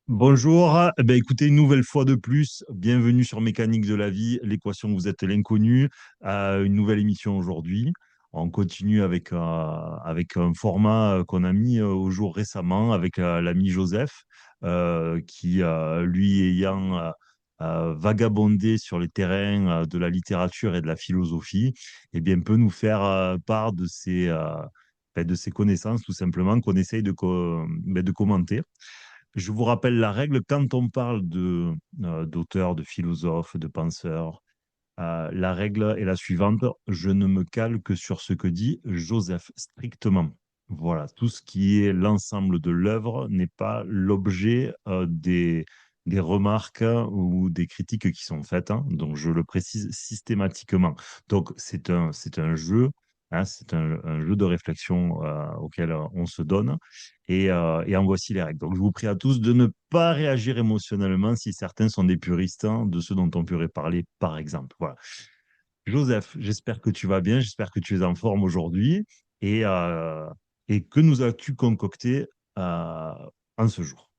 Bonjour, écoutez, une nouvelle fois de plus, bienvenue sur Mécanique de la vie, l'équation vous êtes l'inconnu, une nouvelle émission aujourd'hui. On continue avec un format qu'on a mis au jour récemment avec l'ami Joseph, qui, lui, ayant vagabondé sur les terrains de la littérature et de la philosophie, eh bien, peut nous faire part de ses connaissances, tout simplement, qu'on essaye de commenter. Je vous rappelle la règle, quand on parle d'auteurs, de philosophes, de penseurs, la règle est la suivante, je ne me cale que sur ce que dit Joseph, strictement. Voilà, tout ce qui est l'ensemble de l'œuvre n'est pas l'objet des remarques ou des critiques qui sont faites, hein. Donc, je le précise systématiquement. Donc, c'est un jeu, hein, c'est un jeu de réflexion auquel on se donne. Et en voici les règles. Donc, je vous prie à tous de ne pas réagir émotionnellement si certains sont des puristes, hein, de ceux dont on pourrait parler, par exemple. Voilà. Joseph, j'espère que tu vas bien, j'espère que tu es en forme aujourd'hui. Et, euh, et que nous as-tu concocté euh, en ce jour?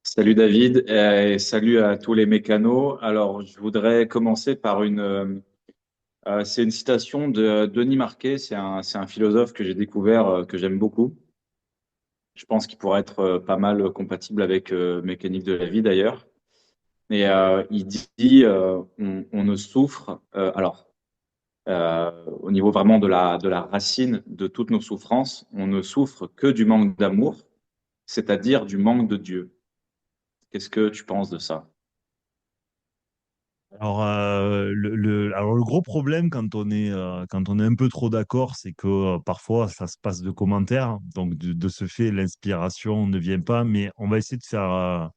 Salut David et salut à tous les mécanos. Alors, je voudrais commencer par c'est une citation de Denis Marquet. C'est un philosophe que j'ai découvert, que j'aime beaucoup. Je pense qu'il pourrait être pas mal compatible avec Mécanique de la vie d'ailleurs. Et il dit, on ne souffre. Au niveau vraiment de la racine de toutes nos souffrances, on ne souffre que du manque d'amour, c'est-à-dire du manque de Dieu. Qu'est-ce que tu penses de ça? Alors, le gros problème quand on est un peu trop d'accord, c'est que parfois ça se passe de commentaires. Donc, de ce fait, l'inspiration ne vient pas. Mais on va essayer de faire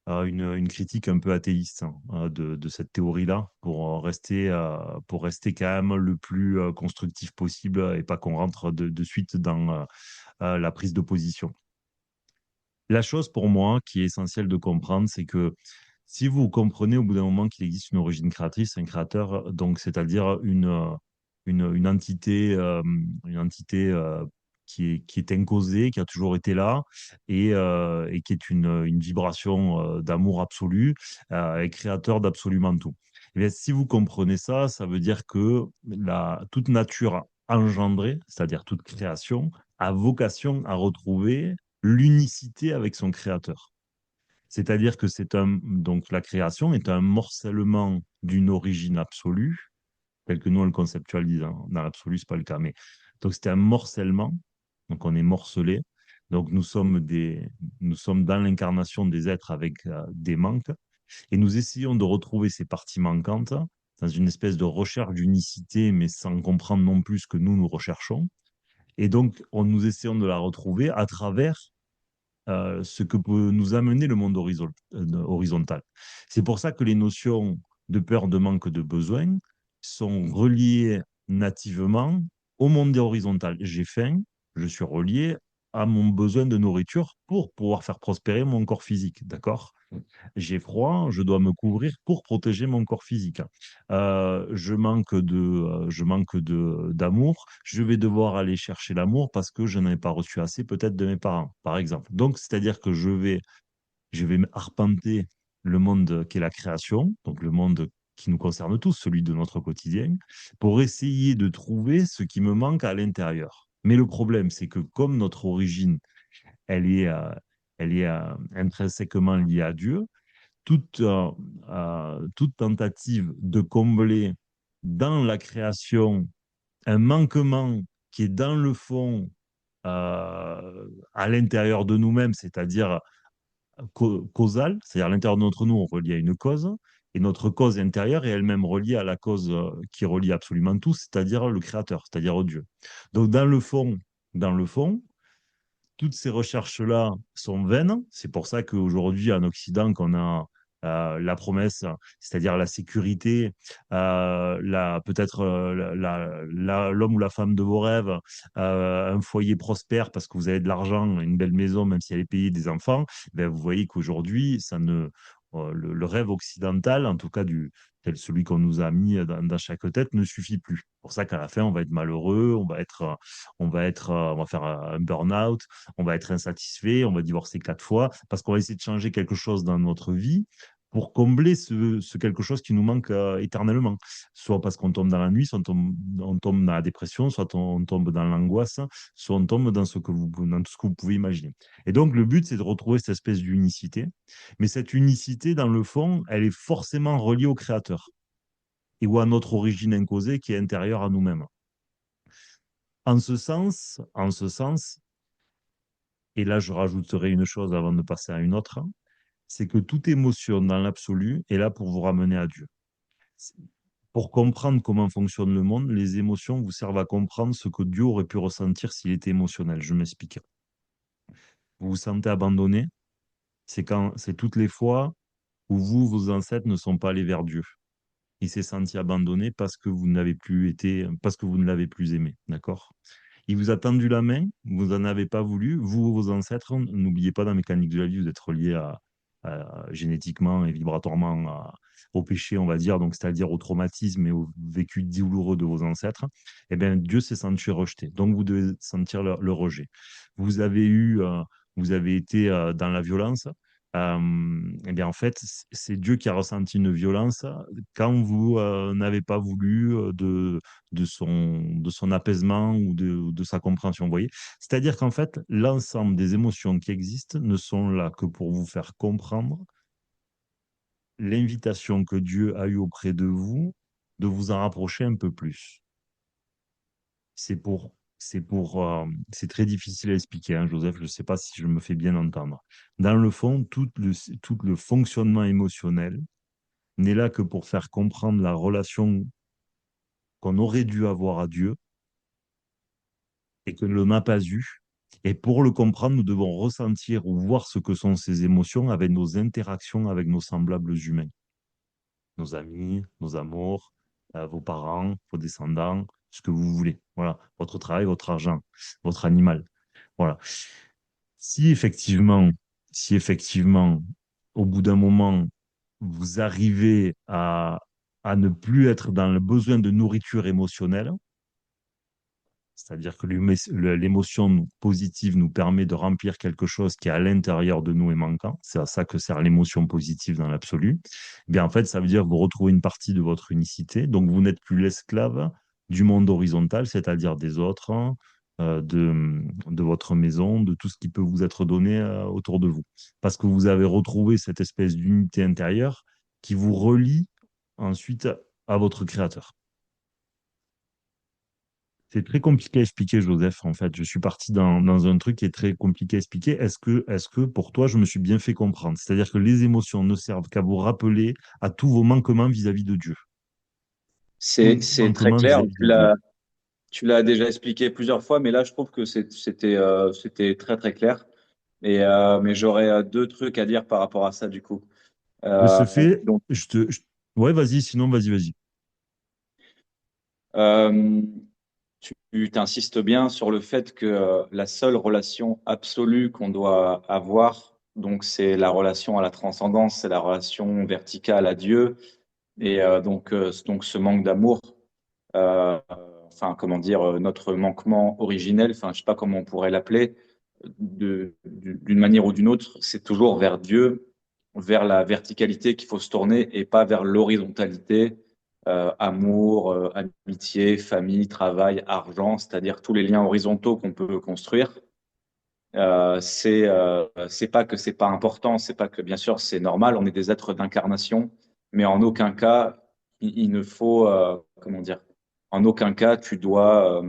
une critique un peu athéiste, hein, de cette théorie-là pour rester quand même le plus constructif possible et pas qu'on rentre de suite dans la prise de position. La chose pour moi qui est essentielle de comprendre, c'est que si vous comprenez au bout d'un moment qu'il existe une origine créatrice, un créateur, donc c'est-à-dire une entité qui est incausée, qui a toujours été là et qui est une vibration d'amour absolu et créateur d'absolument tout. Eh bien, si vous comprenez ça, ça veut dire que toute nature engendrée, c'est-à-dire toute création, a vocation à retrouver l'unicité avec son créateur. C'est-à-dire que donc la création est un morcellement d'une origine absolue, tel que nous on le conceptualise, hein. Dans l'absolu, ce n'est pas le cas, mais donc c'est un morcellement, donc on est morcelé, donc nous sommes dans l'incarnation des êtres avec des manques, et nous essayons de retrouver ces parties manquantes dans une espèce de recherche d'unicité, mais sans comprendre non plus ce que nous recherchons. Et donc, nous essayons de la retrouver à travers ce que peut nous amener le monde horizontal. C'est pour ça que les notions de peur, de manque, de besoin sont reliées nativement au monde horizontal. J'ai faim, je suis relié à mon besoin de nourriture pour pouvoir faire prospérer mon corps physique, d'accord? J'ai froid, je dois me couvrir pour protéger mon corps physique. Je manque d'amour. Je vais devoir aller chercher l'amour parce que je n'en ai pas reçu assez, peut-être de mes parents, par exemple. Donc, c'est-à-dire que je vais arpenter le monde qui est la création, donc le monde qui nous concerne tous, celui de notre quotidien, pour essayer de trouver ce qui me manque à l'intérieur. Mais le problème, c'est que comme notre origine, elle est, euh, elle est intrinsèquement liée à Dieu, toute tentative de combler dans la création un manquement qui est dans le fond à l'intérieur de nous-mêmes, c'est-à-dire causal, c'est-à-dire à l'intérieur de notre nous, on relie à une cause, et notre cause intérieure est elle-même reliée à la cause qui relie absolument tout, c'est-à-dire le Créateur, c'est-à-dire Dieu. Donc dans le fond, toutes ces recherches-là sont vaines. C'est pour ça qu'aujourd'hui, en Occident, qu'on a la promesse, c'est-à-dire la sécurité, peut-être l'homme ou la femme de vos rêves, un foyer prospère parce que vous avez de l'argent, une belle maison, même si elle est payée des enfants, ben, vous voyez qu'aujourd'hui, le rêve occidental, en tout cas celui qu'on nous a mis dans chaque tête, ne suffit plus. C'est pour ça qu'à la fin, on va être malheureux, on va faire un burn-out, on va être insatisfait, on va divorcer 4 fois, parce qu'on va essayer de changer quelque chose dans notre vie pour combler ce quelque chose qui nous manque éternellement. Soit parce qu'on tombe dans la nuit, soit on tombe dans la dépression, soit on tombe dans l'angoisse, soit on tombe dans tout ce que vous pouvez imaginer. Et donc, le but, c'est de retrouver cette espèce d'unicité. Mais cette unicité, dans le fond, elle est forcément reliée au Créateur et ou à notre origine imposée qui est intérieure à nous-mêmes. En ce sens, et là, je rajouterai une chose avant de passer à une autre, c'est que toute émotion dans l'absolu est là pour vous ramener à Dieu. Pour comprendre comment fonctionne le monde, les émotions vous servent à comprendre ce que Dieu aurait pu ressentir s'il était émotionnel. Je m'explique. Vous vous sentez abandonné, c'est toutes les fois où vous, vos ancêtres, ne sont pas allés vers Dieu. Il s'est senti abandonné parce que vous n'avez plus été, parce que vous ne l'avez plus aimé, d'accord? Il vous a tendu la main, vous n'en avez pas voulu, vous, vos ancêtres, n'oubliez pas dans la mécanique de la vie, vous êtes reliés génétiquement et vibratoirement au péché, on va dire, donc c'est-à-dire au traumatisme et au vécu douloureux de vos ancêtres. Eh bien, Dieu s'est senti rejeté, donc vous devez sentir le rejet. Vous avez eu, vous avez été dans la violence. Eh bien, en fait, c'est Dieu qui a ressenti une violence quand vous n'avez pas voulu de son apaisement ou de sa compréhension, vous voyez? C'est-à-dire qu'en fait, l'ensemble des émotions qui existent ne sont là que pour vous faire comprendre l'invitation que Dieu a eue auprès de vous de vous en rapprocher un peu plus. C'est très difficile à expliquer, hein, Joseph, je ne sais pas si je me fais bien entendre. Dans le fond, tout le fonctionnement émotionnel n'est là que pour faire comprendre la relation qu'on aurait dû avoir à Dieu et que l'on n'a pas eu. Et pour le comprendre, nous devons ressentir ou voir ce que sont ces émotions avec nos interactions avec nos semblables humains, nos amis, nos amours, vos parents, vos descendants, ce que vous voulez. Voilà, votre travail, votre argent, votre animal. Voilà. Si effectivement, si effectivement, au bout d'un moment, vous arrivez à ne plus être dans le besoin de nourriture émotionnelle, c'est-à-dire que l'émotion positive nous permet de remplir quelque chose qui est à l'intérieur de nous et manquant. C'est à ça que sert l'émotion positive dans l'absolu. Eh bien, en fait, ça veut dire que vous retrouvez une partie de votre unicité. Donc, vous n'êtes plus l'esclave du monde horizontal, c'est-à-dire des autres, hein, de votre maison, de tout ce qui peut vous être donné autour de vous. Parce que vous avez retrouvé cette espèce d'unité intérieure qui vous relie ensuite à votre créateur. C'est très compliqué à expliquer, Joseph, en fait. Je suis parti dans un truc qui est très compliqué à expliquer. Est-ce que pour toi, je me suis bien fait comprendre? C'est-à-dire que les émotions ne servent qu'à vous rappeler à tous vos manquements vis-à-vis de Dieu. Tous vos C'est très manquements clair. vis-à-vis de Dieu. Tu l'as déjà expliqué plusieurs fois, mais là, je trouve que c'était très, très clair. Mais j'aurais deux trucs à dire par rapport à ça, du coup. De Euh, ce fait, donc, ouais, vas-y, sinon, vas-y. euh, tu t'insistes bien sur le fait que la seule relation absolue qu'on doit avoir, donc c'est la relation à la transcendance, c'est la relation verticale à Dieu, et donc ce manque d'amour, euh, enfin comment dire, notre manquement originel, enfin je sais pas comment on pourrait l'appeler, d'une manière ou d'une autre, c'est toujours vers Dieu, vers la verticalité qu'il faut se tourner et pas vers l'horizontalité, amour, amitié, famille, travail, argent, c'est-à-dire tous les liens horizontaux qu'on peut construire. C'est pas que c'est pas important, c'est pas que bien sûr c'est normal, on est des êtres d'incarnation, mais en aucun cas il ne faut comment dire, en aucun cas tu dois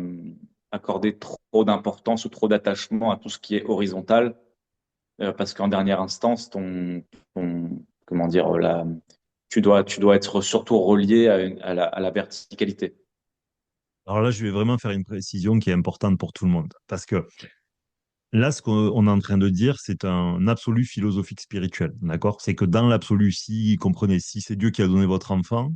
accorder trop d'importance ou trop d'attachement à tout ce qui est horizontal, parce qu'en dernière instance comment dire tu dois être surtout relié à la verticalité. Alors là, je vais vraiment faire une précision qui est importante pour tout le monde. Parce que là, ce qu'on est en train de dire, c'est un absolu philosophique spirituel, d'accord? C'est que dans l'absolu, si, comprenez, si c'est Dieu qui a donné votre enfant,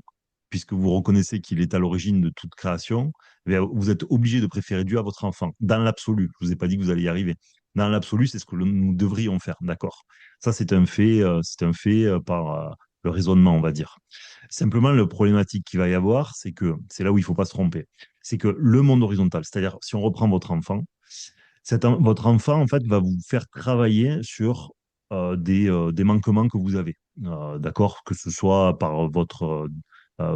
puisque vous reconnaissez qu'il est à l'origine de toute création, eh bien, vous êtes obligé de préférer Dieu à votre enfant, dans l'absolu. Je ne vous ai pas dit que vous allez y arriver. dans l'absolu, c'est ce que nous devrions faire, d'accord? Ça, c'est un fait par le raisonnement, on va dire. Simplement, le problématique qu'il va y avoir, c'est que c'est là où il ne faut pas se tromper. C'est que le monde horizontal, c'est-à-dire si on reprend votre enfant, votre enfant, en fait, va vous faire travailler sur des manquements que vous avez. D'accord? Que ce soit par votre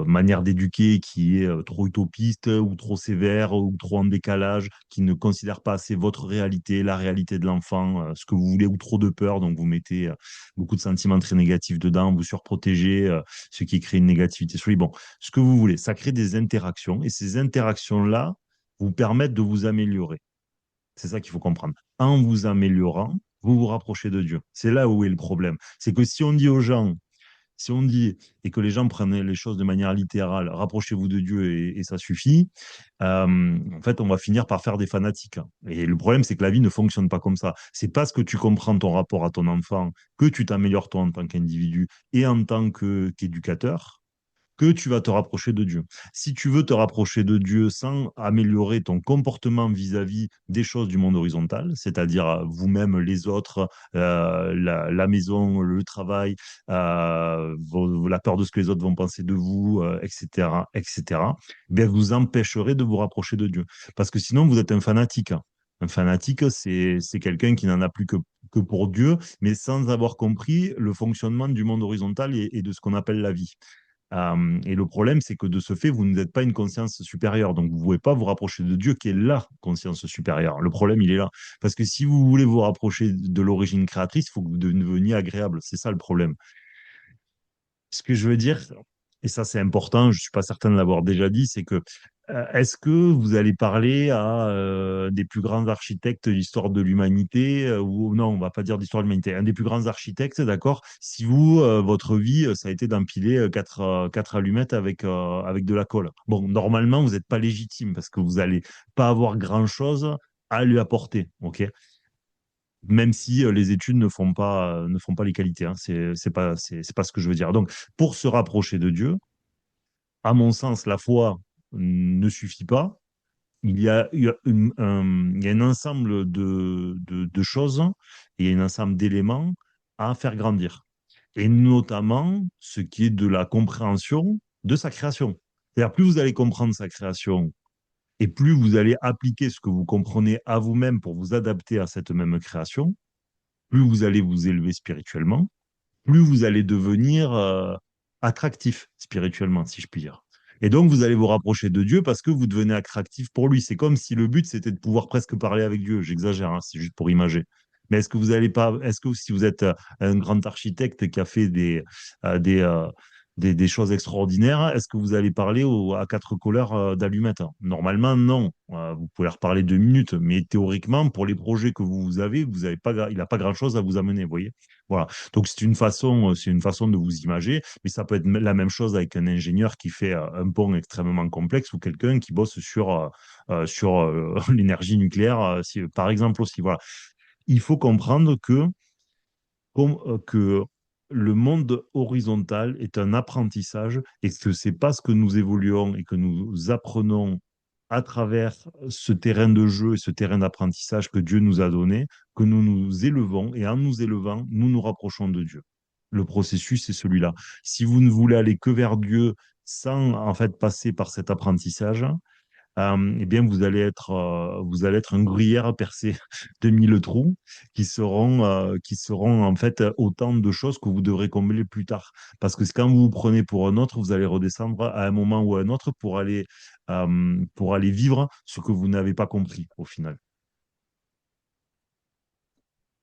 manière d'éduquer qui est trop utopiste ou trop sévère ou trop en décalage, qui ne considère pas assez votre réalité, la réalité de l'enfant, ce que vous voulez, ou trop de peur. Donc, vous mettez beaucoup de sentiments très négatifs dedans, vous surprotégez, ce qui crée une négativité sur lui. Bon, ce que vous voulez, ça crée des interactions et ces interactions-là vous permettent de vous améliorer. C'est ça qu'il faut comprendre. En vous améliorant, vous vous rapprochez de Dieu. C'est là où est le problème. C'est que si on dit aux gens, si on dit, et que les gens prennent les choses de manière littérale, rapprochez-vous de Dieu et ça suffit, en fait, on va finir par faire des fanatiques. Et le problème, c'est que la vie ne fonctionne pas comme ça. C'est parce que tu comprends ton rapport à ton enfant que tu t'améliores toi en tant qu'individu et en tant qu'éducateur que tu vas te rapprocher de Dieu. Si tu veux te rapprocher de Dieu sans améliorer ton comportement vis-à-vis des choses du monde horizontal, c'est-à-dire vous-même, les autres, la maison, le travail, la peur de ce que les autres vont penser de vous, etc., etc., bien, vous empêcherez de vous rapprocher de Dieu. Parce que sinon, vous êtes un fanatique. Un fanatique, c'est quelqu'un qui n'en a plus que pour Dieu, mais sans avoir compris le fonctionnement du monde horizontal et de ce qu'on appelle la vie. Et le problème, c'est que de ce fait, vous n'êtes pas une conscience supérieure. Donc, vous ne pouvez pas vous rapprocher de Dieu qui est la conscience supérieure. Le problème, il est là. Parce que si vous voulez vous rapprocher de l'origine créatrice, il faut que vous deveniez agréable. C'est ça le problème. Ce que je veux dire, et ça c'est important, je ne suis pas certain de l'avoir déjà dit, c'est que est-ce que vous allez parler à des plus grands architectes d'histoire de l'humanité, ou non, on va pas dire d'histoire de l'humanité, un des plus grands architectes, d'accord, si vous, votre vie, ça a été d'empiler quatre allumettes avec de la colle. Bon, normalement, vous n'êtes pas légitime parce que vous n'allez pas avoir grand-chose à lui apporter, ok? Même si les études ne font pas les qualités. Hein. C'est pas ce que je veux dire. Donc, pour se rapprocher de Dieu, à mon sens, la foi ne suffit pas. Il y a un ensemble de choses et il y a un ensemble d'éléments à faire grandir. Et notamment ce qui est de la compréhension de sa création. C'est-à-dire, plus vous allez comprendre sa création et plus vous allez appliquer ce que vous comprenez à vous-même pour vous adapter à cette même création, plus vous allez vous élever spirituellement, plus vous allez devenir attractif spirituellement, si je puis dire. Et donc, vous allez vous rapprocher de Dieu parce que vous devenez attractif pour lui. C'est comme si le but, c'était de pouvoir presque parler avec Dieu. J'exagère, hein, c'est juste pour imager. Mais est-ce que vous allez pas, est-ce que si vous êtes un grand architecte qui a fait euh, des, euh, des choses extraordinaires, est-ce que vous allez parler à quatre couleurs d'allumettes? Normalement, non. Vous pouvez leur parler 2 minutes, mais théoriquement, pour les projets que vous avez, il n'a pas grand-chose à vous amener, vous voyez? Voilà. Donc c'est une façon de vous imager, mais ça peut être la même chose avec un ingénieur qui fait un pont extrêmement complexe ou quelqu'un qui bosse sur l'énergie nucléaire, par exemple aussi. Voilà. Il faut comprendre que le monde horizontal est un apprentissage et que c'est parce que nous évoluons et que nous apprenons à travers ce terrain de jeu et ce terrain d'apprentissage que Dieu nous a donné, que nous nous élevons et en nous élevant, nous nous rapprochons de Dieu. Le processus est celui-là. Si vous ne voulez aller que vers Dieu sans en fait passer par cet apprentissage, eh bien, vous allez être un gruyère percé de 1000 trous qui seront en fait autant de choses que vous devrez combler plus tard. Parce que quand vous vous prenez pour un autre, vous allez redescendre à un moment ou à un autre pour aller vivre ce que vous n'avez pas compris au final.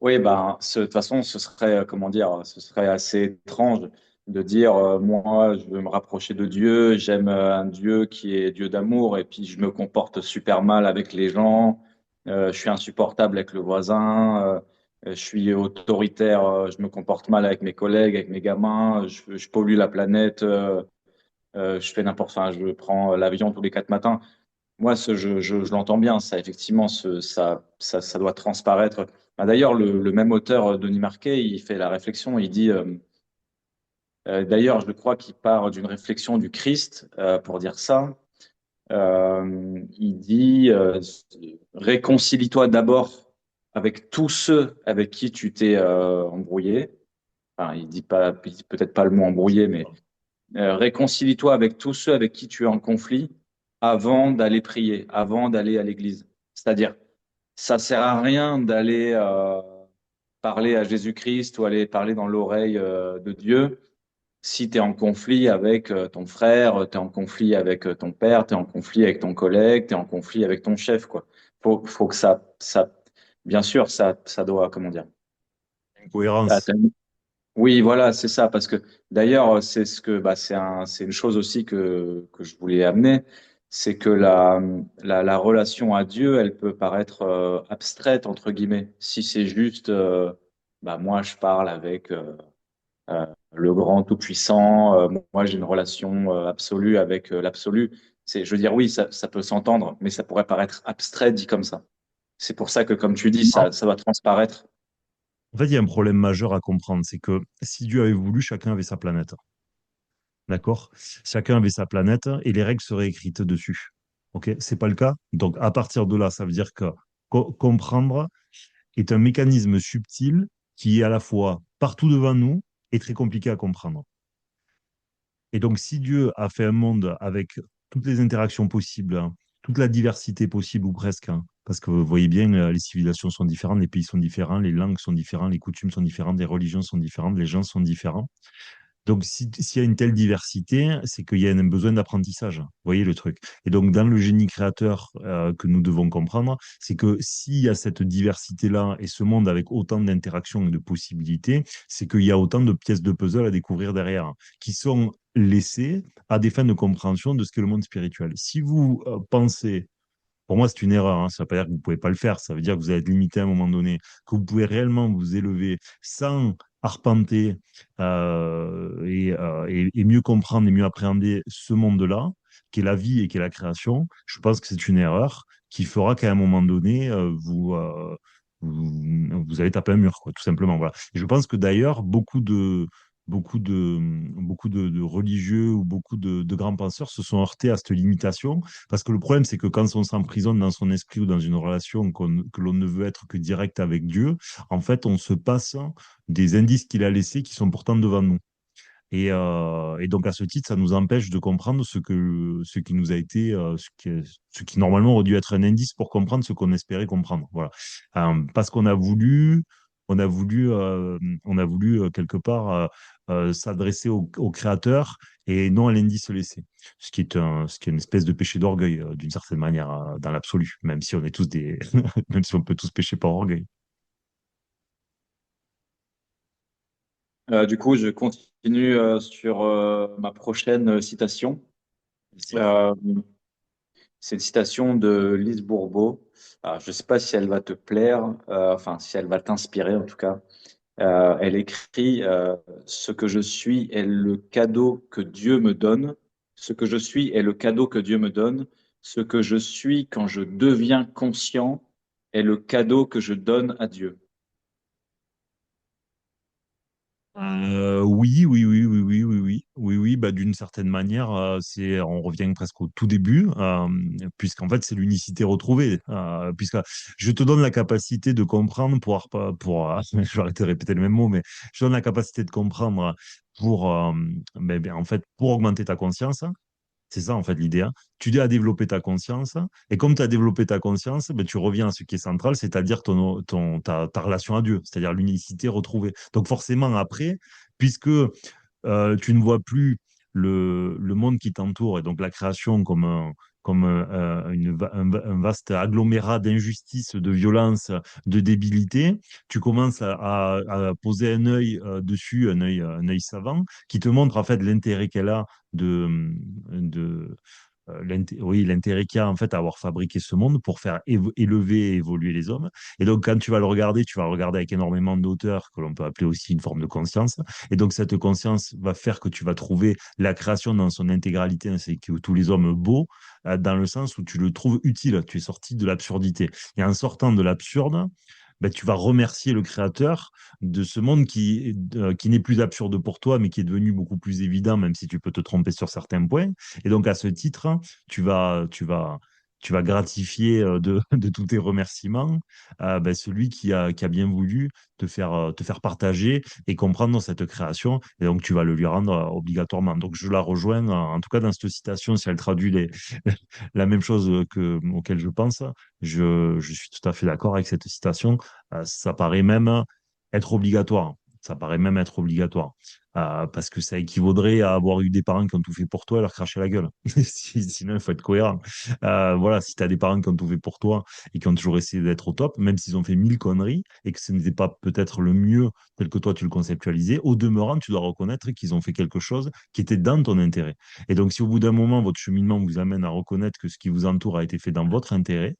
Oui, ben, de toute façon, ce serait, comment dire, ce serait assez étrange de dire, moi, je veux me rapprocher de Dieu, j'aime un Dieu qui est Dieu d'amour, et puis je me comporte super mal avec les gens, je suis insupportable avec le voisin, je suis autoritaire, je me comporte mal avec mes collègues, avec mes gamins, je pollue la planète, je fais n'importe, enfin, je prends l'avion tous les 4 matins. Moi, je l'entends bien, ça, effectivement, ça doit transparaître. Ah, d'ailleurs, le même auteur, Denis Marquet, il fait la réflexion, il dit, d'ailleurs, je crois qu'il part d'une réflexion du Christ pour dire ça. Il dit, réconcilie-toi d'abord avec tous ceux avec qui tu t'es embrouillé. Enfin, il dit peut-être pas le mot embrouillé, mais réconcilie-toi avec tous ceux avec qui tu es en conflit avant d'aller prier, avant d'aller à l'église. C'est-à-dire, ça sert à rien d'aller parler à Jésus-Christ ou aller parler dans l'oreille de Dieu si tu es en conflit avec ton frère, tu es en conflit avec ton père, tu es en conflit avec ton collègue, tu es en conflit avec ton chef, quoi. Faut que bien sûr, ça doit, comment dire. Ah, Incohérence. oui, voilà, c'est ça, parce que d'ailleurs, c'est une chose aussi que je voulais amener, c'est que la relation à Dieu, elle peut paraître abstraite, entre guillemets, si c'est juste, moi, je parle avec le grand tout-puissant, moi, j'ai une relation absolue avec l'absolu. Je veux dire, oui, ça peut s'entendre, mais ça pourrait paraître abstrait dit comme ça. C'est pour ça que, comme tu dis, En ça va transparaître. en fait, il y a un problème majeur à comprendre, c'est que si Dieu avait voulu, chacun avait sa planète. D'accord? Chacun avait sa planète et les règles seraient écrites dessus. OK? C'est pas le cas. Donc, à partir de là, ça veut dire que comprendre est un mécanisme subtil qui est à la fois partout devant nous et très compliqué à comprendre. Et donc, si Dieu a fait un monde avec toutes les interactions possibles, hein, toute la diversité possible ou presque, hein, parce que vous voyez bien, les civilisations sont différentes, les pays sont différents, les langues sont différentes, les coutumes sont différentes, les religions sont différentes, les gens sont différents. Donc, s'il y a une telle diversité, c'est qu'il y a un besoin d'apprentissage. Vous voyez le truc. Et donc, dans le génie créateur que nous devons comprendre, c'est que s'il y a cette diversité-là et ce monde avec autant d'interactions et de possibilités, c'est qu'il y a autant de pièces de puzzle à découvrir derrière, qui sont laissées à des fins de compréhension de ce qu'est le monde spirituel. Si vous pensez pour moi, c'est une erreur, hein. Ça ne veut pas dire que vous ne pouvez pas le faire. Ça veut dire que vous allez être limité à un moment donné, que vous pouvez réellement vous élever sans arpenter et mieux comprendre et mieux appréhender ce monde-là, qui est la vie et qui est la création. Je pense que c'est une erreur qui fera qu'à un moment donné, vous allez taper un mur, quoi, tout simplement. Voilà. Et je pense que d'ailleurs, beaucoup de religieux ou beaucoup de grands penseurs se sont heurtés à cette limitation parce que le problème, c'est que quand on s'emprisonne dans son esprit ou dans une relation que l'on ne veut être que direct avec Dieu, en fait, on se passe des indices qu'il a laissés qui sont pourtant devant nous. Et donc, à ce titre, ça nous empêche de comprendre ce qui nous a été, ce qui normalement aurait dû être un indice pour comprendre ce qu'on espérait comprendre. Voilà. Parce qu'on a voulu, on a voulu quelque part s'adresser au créateur et non à l'indice laissé. Ce qui est une espèce de péché d'orgueil, d'une certaine manière, dans l'absolu, même si on est tous des, même si on peut tous pécher par orgueil. Du coup, je continue sur ma prochaine citation. Si. Euh, c'est une citation de Lise Bourbeau. Alors, je ne sais pas si elle va te plaire, enfin si elle va t'inspirer en tout cas. Elle écrit Ce que je suis est le cadeau que Dieu me donne. Ce que je suis est le cadeau que Dieu me donne. Ce que je suis quand je deviens conscient est le cadeau que je donne à Dieu. Oui, oui, oui, oui, oui, oui, oui, oui, oui, bah, d'une certaine manière, on revient presque au tout début, puisqu'en fait, c'est l'unicité retrouvée, puisque je te donne la capacité de comprendre je vais arrêter de répéter le même mot, mais je te donne la capacité de comprendre pour, en fait, pour augmenter ta conscience. C'est ça, en fait, l'idée, hein. Tu dois développer ta conscience. Et comme tu as développé ta conscience, ben, tu reviens à ce qui est central, c'est-à-dire ta relation à Dieu, c'est-à-dire l'unicité retrouvée. Donc, forcément, après, puisque tu ne vois plus le monde qui t'entoure et donc la création comme un vaste agglomérat d'injustice, de violence, de débilité, tu commences à poser un œil dessus, un œil savant, qui te montre en fait l'intérêt qu'elle a de oui, l'intérêt qu'il y a en fait à avoir fabriqué ce monde pour faire élever et évoluer les hommes. Et donc, quand tu vas le regarder, tu vas le regarder avec énormément d'auteur, que l'on peut appeler aussi une forme de conscience. Et donc, cette conscience va faire que tu vas trouver la création dans son intégralité, hein, c'est que tous les hommes beaux, dans le sens où tu le trouves utile, tu es sorti de l'absurdité. Et en sortant de l'absurde, ben, tu vas remercier le créateur de ce monde qui n'est plus absurde pour toi, mais qui est devenu beaucoup plus évident, même si tu peux te tromper sur certains points. Et donc, à ce titre, tu vas, tu vas, tu vas gratifier de tous tes remerciements ben, celui qui a bien voulu te faire partager et comprendre cette création. Et donc, tu vas le lui rendre obligatoirement. Donc, je la rejoins, en tout cas, dans cette citation, si elle traduit la même chose auquel je pense, je suis tout à fait d'accord avec cette citation. Ça paraît même être obligatoire. Ça paraît même être obligatoire. Parce que ça équivaudrait à avoir eu des parents qui ont tout fait pour toi et leur cracher la gueule. Sinon, il faut être cohérent. Voilà, si tu as des parents qui ont tout fait pour toi et qui ont toujours essayé d'être au top, même s'ils ont fait 1000 conneries et que ce n'était pas peut-être le mieux tel que toi tu le conceptualisais, au demeurant, tu dois reconnaître qu'ils ont fait quelque chose qui était dans ton intérêt. Et donc, si au bout d'un moment, votre cheminement vous amène à reconnaître que ce qui vous entoure a été fait dans votre intérêt,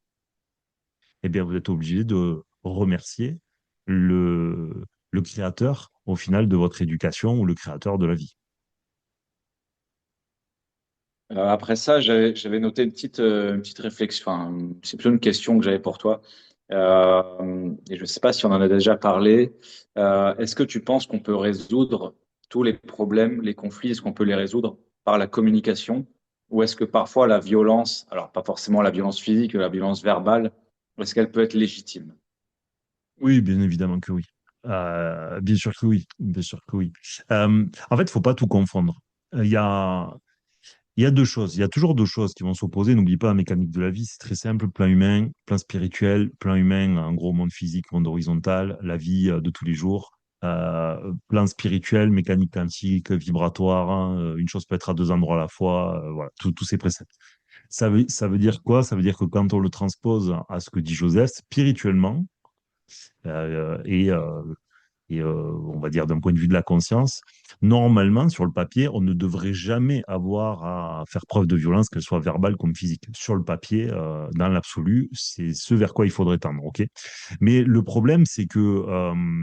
eh bien, vous êtes obligé de remercier le créateur, au final, de votre éducation ou le créateur de la vie. Après ça, j'avais noté une petite réflexion. Enfin, c'est plutôt une question que j'avais pour toi. Et je ne sais pas si on en a déjà parlé. Est-ce que tu penses qu'on peut résoudre tous les problèmes, les conflits, est-ce qu'on peut les résoudre par la communication? Ou est-ce que parfois la violence, alors pas forcément la violence physique, la violence verbale, est-ce qu'elle peut être légitime? Oui, bien évidemment que oui. Bien sûr que oui. Bien sûr que oui. En fait, il ne faut pas tout confondre. Il y a, il y a deux choses. Il y a toujours deux choses qui vont s'opposer. N'oublie pas la mécanique de la vie. C'est très simple. Plan humain, plan spirituel. Plan humain, en gros, monde physique, monde horizontal, la vie de tous les jours. Plan spirituel, mécanique quantique, vibratoire, hein, une chose peut être à deux endroits à la fois. Voilà, tous ces préceptes. Ça veut dire quoi? Ça veut dire que quand on le transpose à ce que dit Joseph, spirituellement, euh, et, euh, on va dire d'un point de vue de la conscience, normalement, sur le papier, on ne devrait jamais avoir à faire preuve de violence, qu'elle soit verbale comme physique. Sur le papier, dans l'absolu, c'est ce vers quoi il faudrait tendre, ok? Mais le problème, c'est que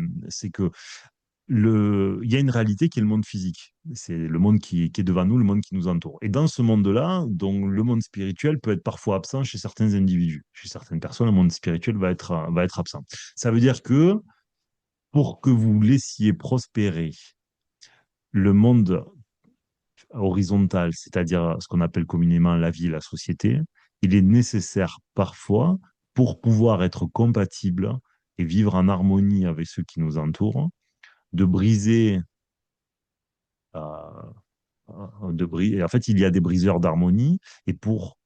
il y a une réalité qui est le monde physique. C'est le monde qui est devant nous, le monde qui nous entoure. Et dans ce monde-là, donc, le monde spirituel peut être parfois absent chez certains individus. Chez certaines personnes, le monde spirituel va être absent. Ça veut dire que pour que vous laissiez prospérer le monde horizontal, c'est-à-dire ce qu'on appelle communément la vie et la société, il est nécessaire parfois, pour pouvoir être compatible et vivre en harmonie avec ceux qui nous entourent, de briser, en fait, il y a des briseurs d'harmonie, et pour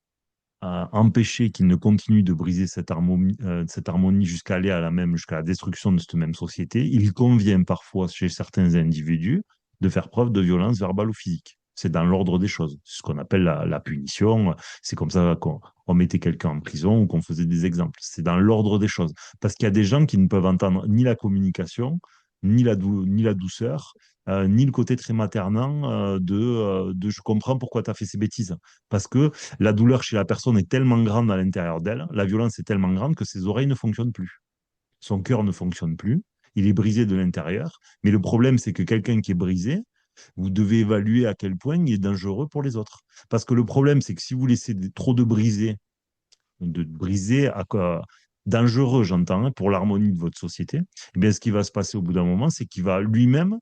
empêcher qu'ils ne continuent de briser cette harmonie jusqu'à aller jusqu'à la destruction de cette même société, il convient parfois chez certains individus de faire preuve de violence verbale ou physique. C'est dans l'ordre des choses. C'est ce qu'on appelle la punition. C'est comme ça qu'on mettait quelqu'un en prison ou qu'on faisait des exemples. C'est dans l'ordre des choses. Parce qu'il y a des gens qui ne peuvent entendre ni la communication, ni la douceur, ni le côté très maternant de je comprends pourquoi tu as fait ces bêtises. Parce que la douleur chez la personne est tellement grande à l'intérieur d'elle, la violence est tellement grande que ses oreilles ne fonctionnent plus. Son cœur ne fonctionne plus, il est brisé de l'intérieur. Mais le problème, c'est que quelqu'un qui est brisé, vous devez évaluer à quel point il est dangereux pour les autres. Parce que le problème, c'est que si vous laissez trop de briser dangereux, j'entends, hein, pour l'harmonie de votre société, eh bien, ce qui va se passer au bout d'un moment, c'est qu'il va lui-même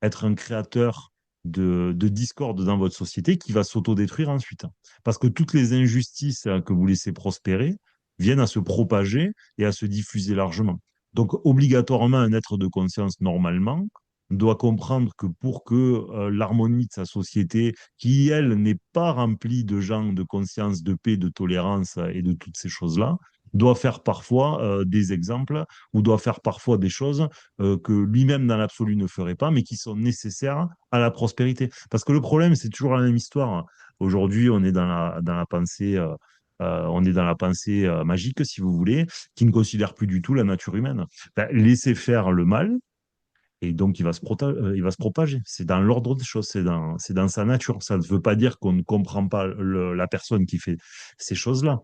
être un créateur de discorde dans votre société qui va s'autodétruire ensuite. Parce que toutes les injustices que vous laissez prospérer viennent à se propager et à se diffuser largement. Donc, obligatoirement, un être de conscience, normalement, doit comprendre que pour que l'harmonie de sa société, qui, elle, n'est pas remplie de gens de conscience, de paix, de tolérance et de toutes ces choses-là, doit faire parfois des exemples ou doit faire parfois des choses que lui-même dans l'absolu ne ferait pas, mais qui sont nécessaires à la prospérité. Parce que le problème, c'est toujours la même histoire. Aujourd'hui, on est dans la pensée, on est dans la pensée magique, si vous voulez, qui ne considère plus du tout la nature humaine. Ben, laissez faire le mal, et donc il va se propager. C'est dans l'ordre des choses, c'est dans sa nature. Ça ne veut pas dire qu'on ne comprend pas la personne qui fait ces choses-là,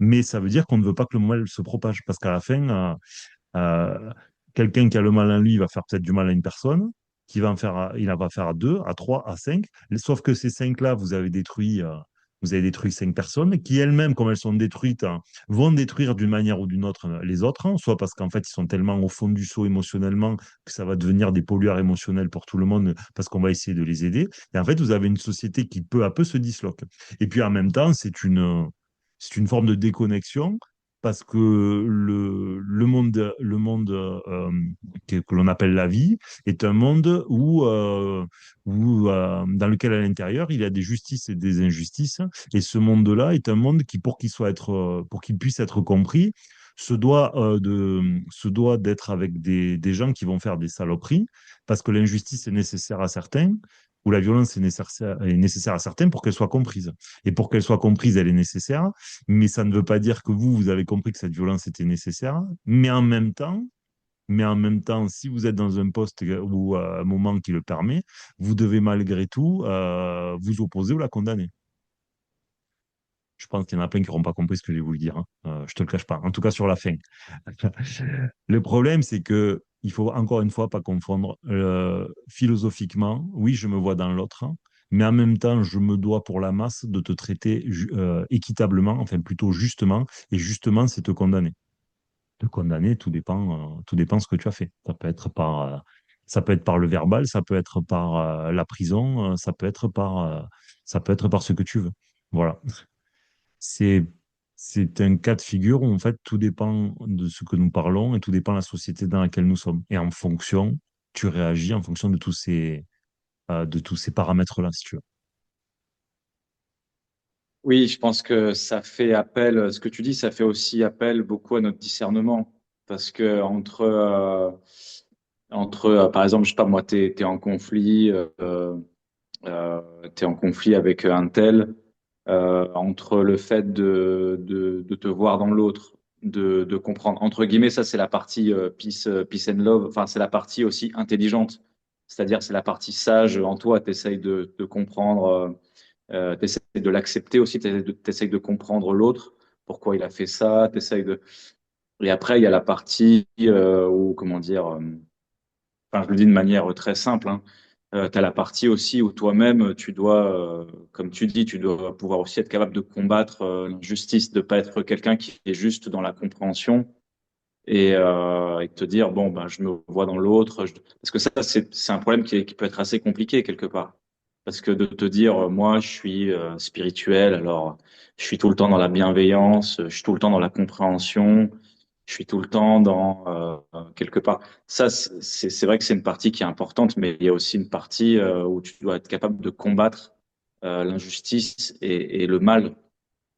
mais ça veut dire qu'on ne veut pas que le mal se propage, parce qu'à la fin, euh, quelqu'un qui a le mal en lui va faire peut-être du mal à une personne, il en va faire à deux, à trois, à cinq. Sauf que ces cinq-là, vous avez détruit cinq personnes qui elles-mêmes, comme elles sont détruites, hein, vont détruire d'une manière ou d'une autre les autres, hein, soit parce qu'en fait, ils sont tellement au fond du seau émotionnellement que ça va devenir des pollueurs émotionnels pour tout le monde parce qu'on va essayer de les aider. Et en fait, vous avez une société qui peu à peu se disloque. Et puis en même temps, C'est une forme de déconnexion parce que que l'on appelle la vie est un monde dans lequel à l'intérieur il y a des justices et des injustices. Et ce monde-là est un monde qui, pour qu'il puisse être compris, se doit d'être avec des gens qui vont faire des saloperies, parce que l'injustice est nécessaire à certains, ou la violence est nécessaire à certains pour qu'elle soit comprise. Et pour qu'elle soit comprise, elle est nécessaire, mais ça ne veut pas dire que vous avez compris que cette violence était nécessaire. Mais en même temps, si vous êtes dans un poste ou à un moment qui le permet, vous devez malgré tout vous opposer ou la condamner. Je pense qu'il y en a plein qui n'auront pas compris ce que j'ai voulu dire, hein. Je te le cache pas. En tout cas, sur la fin. Le problème, c'est que il faut encore une fois pas confondre philosophiquement. Oui, je me vois dans l'autre, hein, mais en même temps, je me dois pour la masse de te traiter équitablement, enfin plutôt justement. Et justement, c'est te condamner. Te condamner, tout dépend ce que tu as fait. Ça peut être par le verbal, ça peut être par la prison, ça peut être par ce que tu veux. Voilà. C'est, c'est un cas de figure où en fait tout dépend de ce que nous parlons et tout dépend de la société dans laquelle nous sommes. Et en fonction, tu réagis en fonction de tous ces paramètres-là, si tu veux. Oui, je pense que ça fait appel, ce que tu dis, ça fait aussi appel beaucoup à notre discernement. Parce que par exemple, je sais pas, moi, t'es en conflit, t'es en conflit avec un tel, entre le fait de te voir dans l'autre, de comprendre, entre guillemets, ça c'est la partie peace and love, enfin c'est la partie aussi intelligente, c'est-à-dire c'est la partie sage en toi, tu essayes de comprendre, tu essayes de l'accepter aussi, tu essayes de comprendre l'autre, pourquoi il a fait ça, Et après, il y a la partie où, comment dire, enfin je le dis de manière très simple, hein, tu as la partie aussi où toi-même, tu dois, comme tu dis, tu dois pouvoir aussi être capable de combattre l'injustice, de pas être quelqu'un qui est juste dans la compréhension et te dire, bon, ben, je me vois dans l'autre. Parce que ça, c'est un problème qui peut être assez compliqué quelque part. Parce que de te dire, moi, je suis spirituel, alors je suis tout le temps dans la bienveillance, je suis tout le temps dans la compréhension, je suis tout le temps dans quelque part. Ça, c'est vrai que c'est une partie qui est importante, mais il y a aussi une partie où tu dois être capable de combattre l'injustice et le mal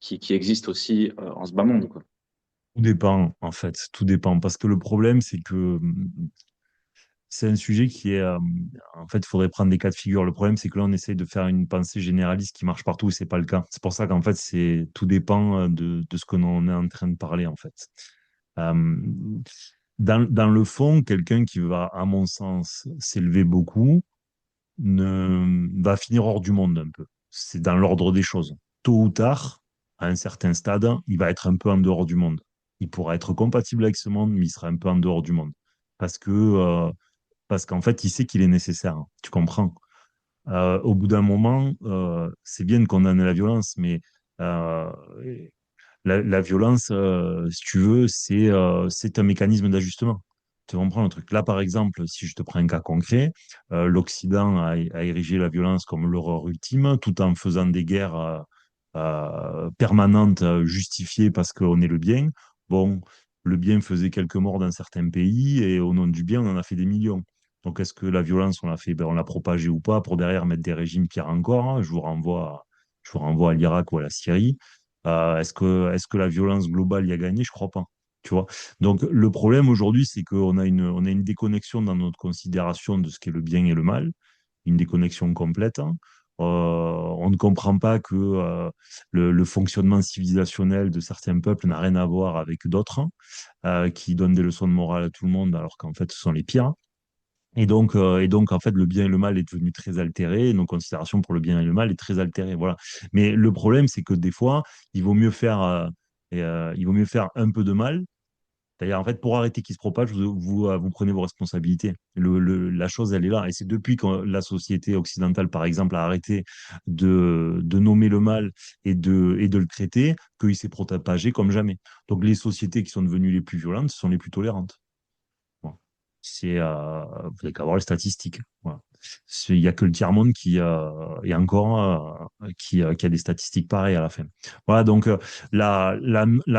qui existe aussi en ce bas monde, quoi. Tout dépend, en fait, tout dépend. Parce que le problème, c'est que c'est un sujet qui est, en fait, il faudrait prendre des cas de figure. Le problème, c'est que là, on essaye de faire une pensée généraliste qui marche partout et c'est pas le cas. C'est pour ça qu'en fait, tout dépend de ce que l'on est en train de parler, en fait. Euh, dans le fond, quelqu'un qui va, à mon sens, s'élever beaucoup, va finir hors du monde un peu. C'est dans l'ordre des choses. Tôt ou tard, à un certain stade, il va être un peu en dehors du monde. Il pourra être compatible avec ce monde, mais il sera un peu en dehors du monde. Parce que, parce qu'en fait, il sait qu'il est nécessaire. Tu comprends? Au bout d'un moment, c'est bien de condamner la violence, mais euh, la violence, si tu veux, c'est un mécanisme d'ajustement. Tu comprends le truc? Là, par exemple, si je te prends un cas concret, l'Occident a érigé la violence comme l'horreur ultime, tout en faisant des guerres permanentes, justifiées parce qu'on est le bien. Bon, le bien faisait quelques morts dans certains pays et au nom du bien, on en a fait des millions. Donc, est-ce que la violence, on l'a fait, ben, on l'a propagée ou pas pour derrière mettre des régimes pires encore, hein. Je vous renvoie à l'Irak ou à la Syrie. Est-ce que la violence globale y a gagné? Je crois pas. Tu vois? Donc, le problème aujourd'hui, c'est on a une déconnexion dans notre considération de ce qu'est le bien et le mal, une déconnexion complète, hein. On ne comprend pas que le fonctionnement civilisationnel de certains peuples n'a rien à voir avec d'autres, hein, qui donnent des leçons de morale à tout le monde, alors qu'en fait, ce sont les pires. Et donc, en fait, le bien et le mal est devenu très altéré, et nos considérations pour le bien et le mal est très altérées. Voilà. Mais le problème, c'est que des fois, il vaut mieux faire un peu de mal. C'est-à-dire, en fait, pour arrêter qu'il se propage, vous prenez vos responsabilités. La chose, elle est là. Et c'est depuis que la société occidentale, par exemple, a arrêté de nommer le mal et de le traiter, qu'il s'est propagé comme jamais. Donc, les sociétés qui sont devenues les plus violentes sont les plus tolérantes. Voilà. Vous n'avez qu'à voir les statistiques. Voilà. Il n'y a que le tiers-monde et encore, qui a des statistiques pareilles à la fin. Voilà, donc la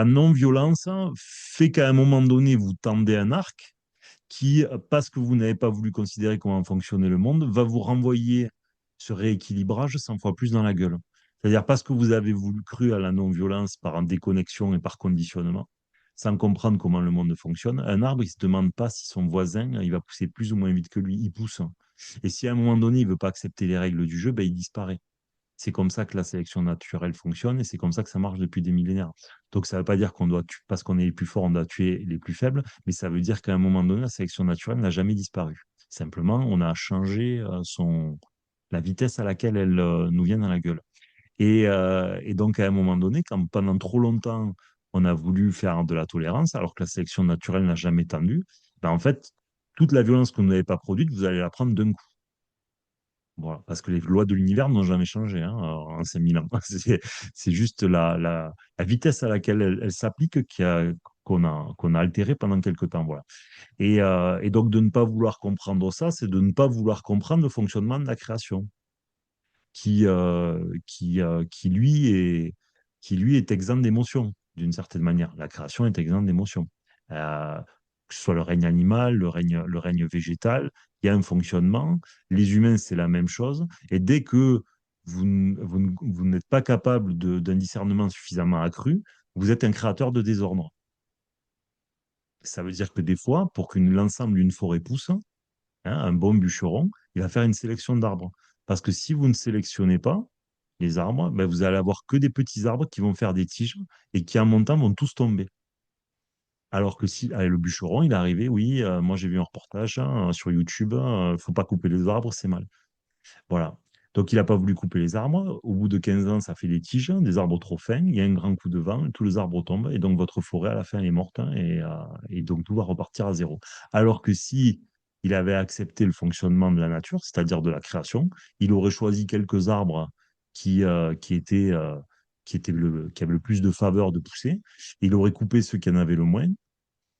non-violence fait qu'à un moment donné, vous tendez un arc qui, parce que vous n'avez pas voulu considérer comment fonctionnait le monde, va vous renvoyer ce rééquilibrage 100 fois plus dans la gueule. C'est-à-dire parce que vous avez voulu cru à la non-violence par déconnexion et par conditionnement, sans comprendre comment le monde fonctionne. Un arbre, il ne se demande pas si son voisin, il va pousser plus ou moins vite que lui. Il pousse. Et si à un moment donné, il ne veut pas accepter les règles du jeu, ben, il disparaît. C'est comme ça que la sélection naturelle fonctionne et c'est comme ça que ça marche depuis des millénaires. Donc, ça ne veut pas dire qu'on doit tuer, parce qu'on est les plus forts, on doit tuer les plus faibles, mais ça veut dire qu'à un moment donné, la sélection naturelle n'a jamais disparu. Simplement, on a changé la vitesse à laquelle elle nous vient dans la gueule. Et donc, à un moment donné, quand pendant trop longtemps, on a voulu faire de la tolérance, alors que la sélection naturelle n'a jamais tendu, ben en fait, toute la violence que vous n'avez pas produite, vous allez la prendre d'un coup. Voilà, parce que les lois de l'univers n'ont jamais changé hein, en 5000 ans. C'est juste la vitesse à laquelle elle s'applique qu'on a altéré pendant quelque temps. Voilà. Et donc, de ne pas vouloir comprendre ça, c'est de ne pas vouloir comprendre le fonctionnement de la création qui lui est exempt d'émotion, d'une certaine manière. La création est exempte d'émotion. Euh, que ce soit le règne animal, le règne végétal, il y a un fonctionnement. Les humains, c'est la même chose. Et dès que vous n'êtes pas capable d'un discernement suffisamment accru, vous êtes un créateur de désordre. Ça veut dire que des fois, pour qu'une l'ensemble d'une forêt pousse, hein, un bon bûcheron, il va faire une sélection d'arbres. Parce que si vous ne sélectionnez pas les arbres, ben vous allez avoir que des petits arbres qui vont faire des tiges et qui, en montant, vont tous tomber. Alors que si le bûcheron, il est arrivé, oui, moi j'ai vu un reportage hein, sur YouTube, faut pas couper les arbres, c'est mal. Voilà. Donc il n'a pas voulu couper les arbres. Au bout de 15 ans, ça fait des tiges, hein, des arbres trop fins. Il y a un grand coup de vent, tous les arbres tombent et donc votre forêt à la fin elle est morte hein, et donc tout va repartir à zéro. Alors que si il avait accepté le fonctionnement de la nature, c'est-à-dire de la création, il aurait choisi quelques arbres qui avaient le plus de faveur de pousser. Il aurait coupé ceux qui en avaient le moins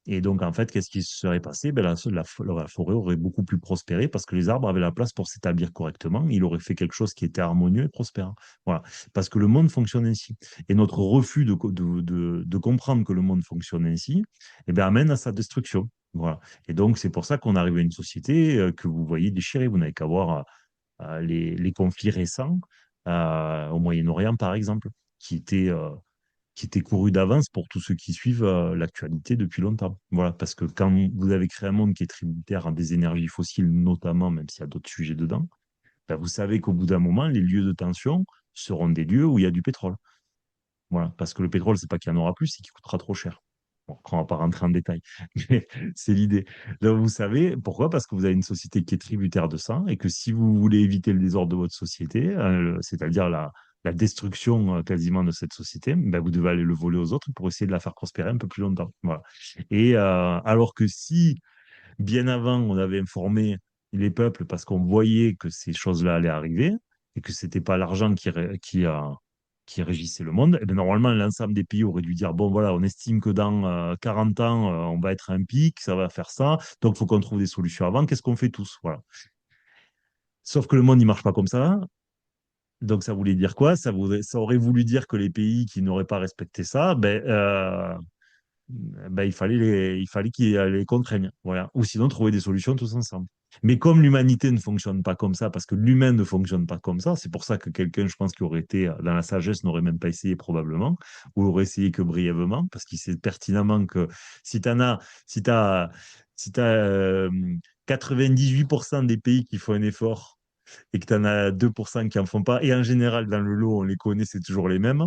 et donc, en fait, qu'est-ce qui se serait passé? Ben, la forêt aurait beaucoup plus prospéré parce que les arbres avaient la place pour s'établir correctement. Il aurait fait quelque chose qui était harmonieux et prospère. Voilà. Parce que le monde fonctionne ainsi. Et notre refus de comprendre que le monde fonctionne ainsi, eh ben, amène à sa destruction. Voilà. Et donc, c'est pour ça qu'on arrive à une société que vous voyez déchirée. Vous n'avez qu'à voir les conflits récents au Moyen-Orient, par exemple, qui étaient qui était couru d'avance pour tous ceux qui suivent l'actualité depuis longtemps. Voilà, parce que quand vous avez créé un monde qui est tributaire à des énergies fossiles, notamment, même s'il y a d'autres sujets dedans, ben vous savez qu'au bout d'un moment, les lieux de tension seront des lieux où il y a du pétrole. Voilà, parce que le pétrole, c'est pas qu'il y en aura plus, c'est qu'il coûtera trop cher. Bon, on ne va pas rentrer en détail, mais c'est l'idée. Donc, vous savez pourquoi? Parce que vous avez une société qui est tributaire de ça et que si vous voulez éviter le désordre de votre société, c'est-à-dire la destruction quasiment de cette société, ben, vous devez aller le voler aux autres pour essayer de la faire prospérer un peu plus longtemps. Voilà. Et alors que si bien avant on avait informé les peuples parce qu'on voyait que ces choses-là allaient arriver et que c'était pas l'argent qui régissait le monde, et bien normalement, l'ensemble des pays aurait dû dire, bon, voilà, on estime que dans 40 ans, on va être à un pic, ça va faire ça, donc il faut qu'on trouve des solutions avant, qu'est-ce qu'on fait tous? Voilà. Sauf que le monde, il marche pas comme ça. Donc ça voulait dire quoi? Ça aurait voulu dire que les pays qui n'auraient pas respecté ça, ben, il fallait qu'ils les contraignent. Voilà. Ou sinon, trouver des solutions tous ensemble. Mais comme l'humanité ne fonctionne pas comme ça, parce que l'humain ne fonctionne pas comme ça, c'est pour ça que quelqu'un, je pense, qui aurait été dans la sagesse, n'aurait même pas essayé probablement, ou aurait essayé que brièvement, parce qu'il sait pertinemment que si tu as, si t'as, si t'as, 98% des pays qui font un effort et que tu en as 2% qui en font pas, et en général, dans le lot, on les connaît, c'est toujours les mêmes,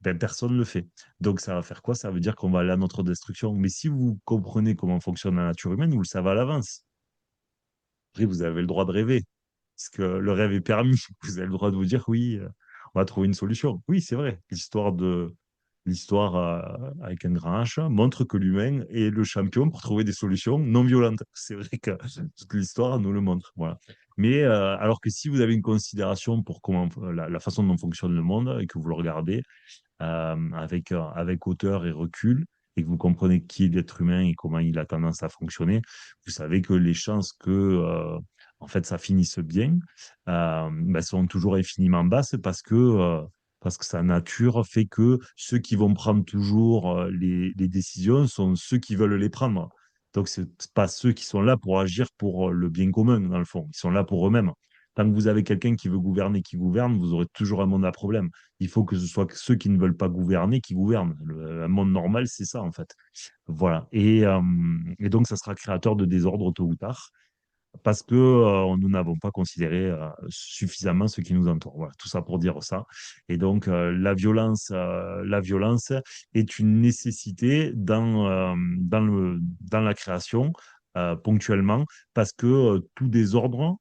ben, personne ne le fait. Donc, ça va faire quoi? Ça veut dire qu'on va aller à notre destruction. Mais si vous comprenez comment fonctionne la nature humaine, vous le savez à l'avance. Après, vous avez le droit de rêver, parce que le rêve est permis. Vous avez le droit de vous dire, oui, on va trouver une solution. Oui, c'est vrai. L'histoire avec un grand H montre que l'humain est le champion pour trouver des solutions non violentes. C'est vrai que toute l'histoire nous le montre. Voilà. Mais alors que si vous avez une considération pour comment la façon dont fonctionne le monde et que vous le regardez avec hauteur et recul, et que vous comprenez qui est l'être humain et comment il a tendance à fonctionner, vous savez que les chances que en fait ça finisse bien ben, sont toujours infiniment basses parce que sa nature fait que ceux qui vont prendre toujours les décisions sont ceux qui veulent les prendre. Donc, ce n'est pas ceux qui sont là pour agir pour le bien commun, dans le fond. Ils sont là pour eux-mêmes. Tant que vous avez quelqu'un qui veut gouverner, qui gouverne, vous aurez toujours un monde à problème. Il faut que ce soit ceux qui ne veulent pas gouverner qui gouvernent. Un monde normal, c'est ça, en fait. Voilà. Et donc, ça sera créateur de désordre tôt ou tard parce que nous n'avons pas considéré suffisamment ce qui nous entoure. Voilà, tout ça pour dire ça. Et donc, la violence est une nécessité dans la création, ponctuellement, parce que tout désordre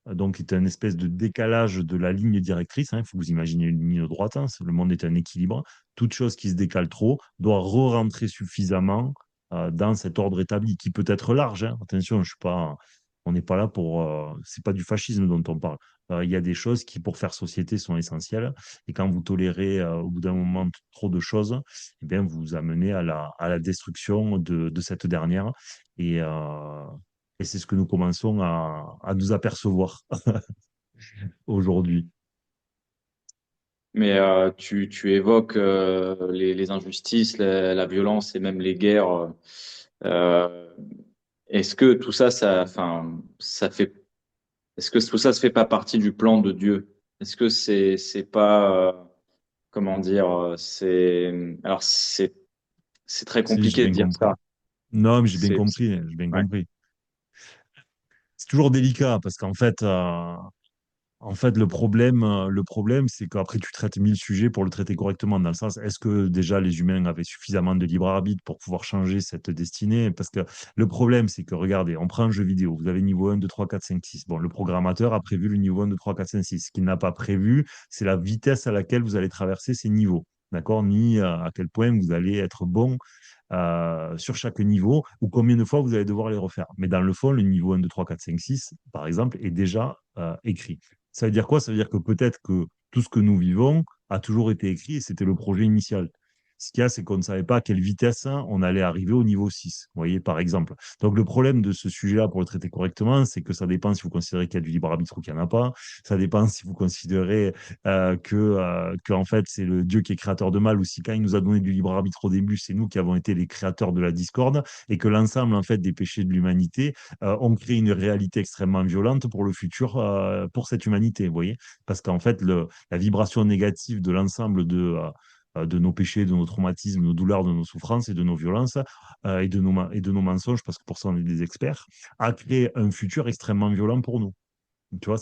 donc est un espèce de décalage de la ligne directrice. Il faut vous imaginer une ligne droite. Le monde est un équilibre. Toute chose qui se décale trop doit re-rentrer suffisamment dans cet ordre établi, qui peut être large. Attention, je suis pas, on n'est pas là pour. C'est pas du fascisme dont on parle. Il y a des choses qui, pour faire société, sont essentielles. Et quand vous tolérez au bout d'un moment trop de choses, eh bien, vous vous amenez à la destruction de cette dernière. Et, euh, et c'est ce que nous commençons à nous apercevoir aujourd'hui. Mais tu évoques les injustices, la violence et même les guerres. Euh, est-ce que tout ça, enfin, ça fait, est-ce que tout ça se fait pas partie du plan de Dieu? Est-ce que c'est pas, comment dire, alors c'est très Si j'ai compliqué de bien dire ça. compris. Non, mais j'ai bien C'est, compris, j'ai bien ouais. compris. C'est toujours délicat parce qu'en fait, le problème, c'est qu'après, tu traites 1000 sujets pour le traiter correctement, dans le sens, est-ce que déjà les humains avaient suffisamment de libre arbitre pour pouvoir changer cette destinée? Parce que le problème, c'est que, regardez, on prend un jeu vidéo, vous avez niveau 1, 2, 3, 4, 5, 6. Bon, le programmateur a prévu le niveau 1, 2, 3, 4, 5, 6. Ce qu'il n'a pas prévu, c'est la vitesse à laquelle vous allez traverser ces niveaux. D'accord? Ni à quel point vous allez être bon sur chaque niveau ou combien de fois vous allez devoir les refaire. Mais dans le fond, le niveau 1, 2, 3, 4, 5, 6, par exemple, est déjà écrit. Ça veut dire quoi? Ça veut dire que peut-être que tout ce que nous vivons a toujours été écrit et c'était le projet initial. Ce qu'il y a, c'est qu'on ne savait pas à quelle vitesse on allait arriver au niveau 6, vous voyez, par exemple. Donc, le problème de ce sujet-là, pour le traiter correctement, c'est que ça dépend si vous considérez qu'il y a du libre arbitre ou qu'il n'y en a pas. Ça dépend si vous considérez que en fait, c'est le Dieu qui est créateur de mal ou si quand il nous a donné du libre arbitre au début, c'est nous qui avons été les créateurs de la discorde et que l'ensemble, en fait, des péchés de l'humanité ont créé une réalité extrêmement violente pour le futur, pour cette humanité, vous voyez. Parce qu'en fait, la vibration négative de l'ensemble de nos péchés, de nos traumatismes, de nos douleurs, de nos souffrances et de nos violences et de nos mensonges, parce que pour ça on est des experts, a créé un futur extrêmement violent pour nous. Tu vois,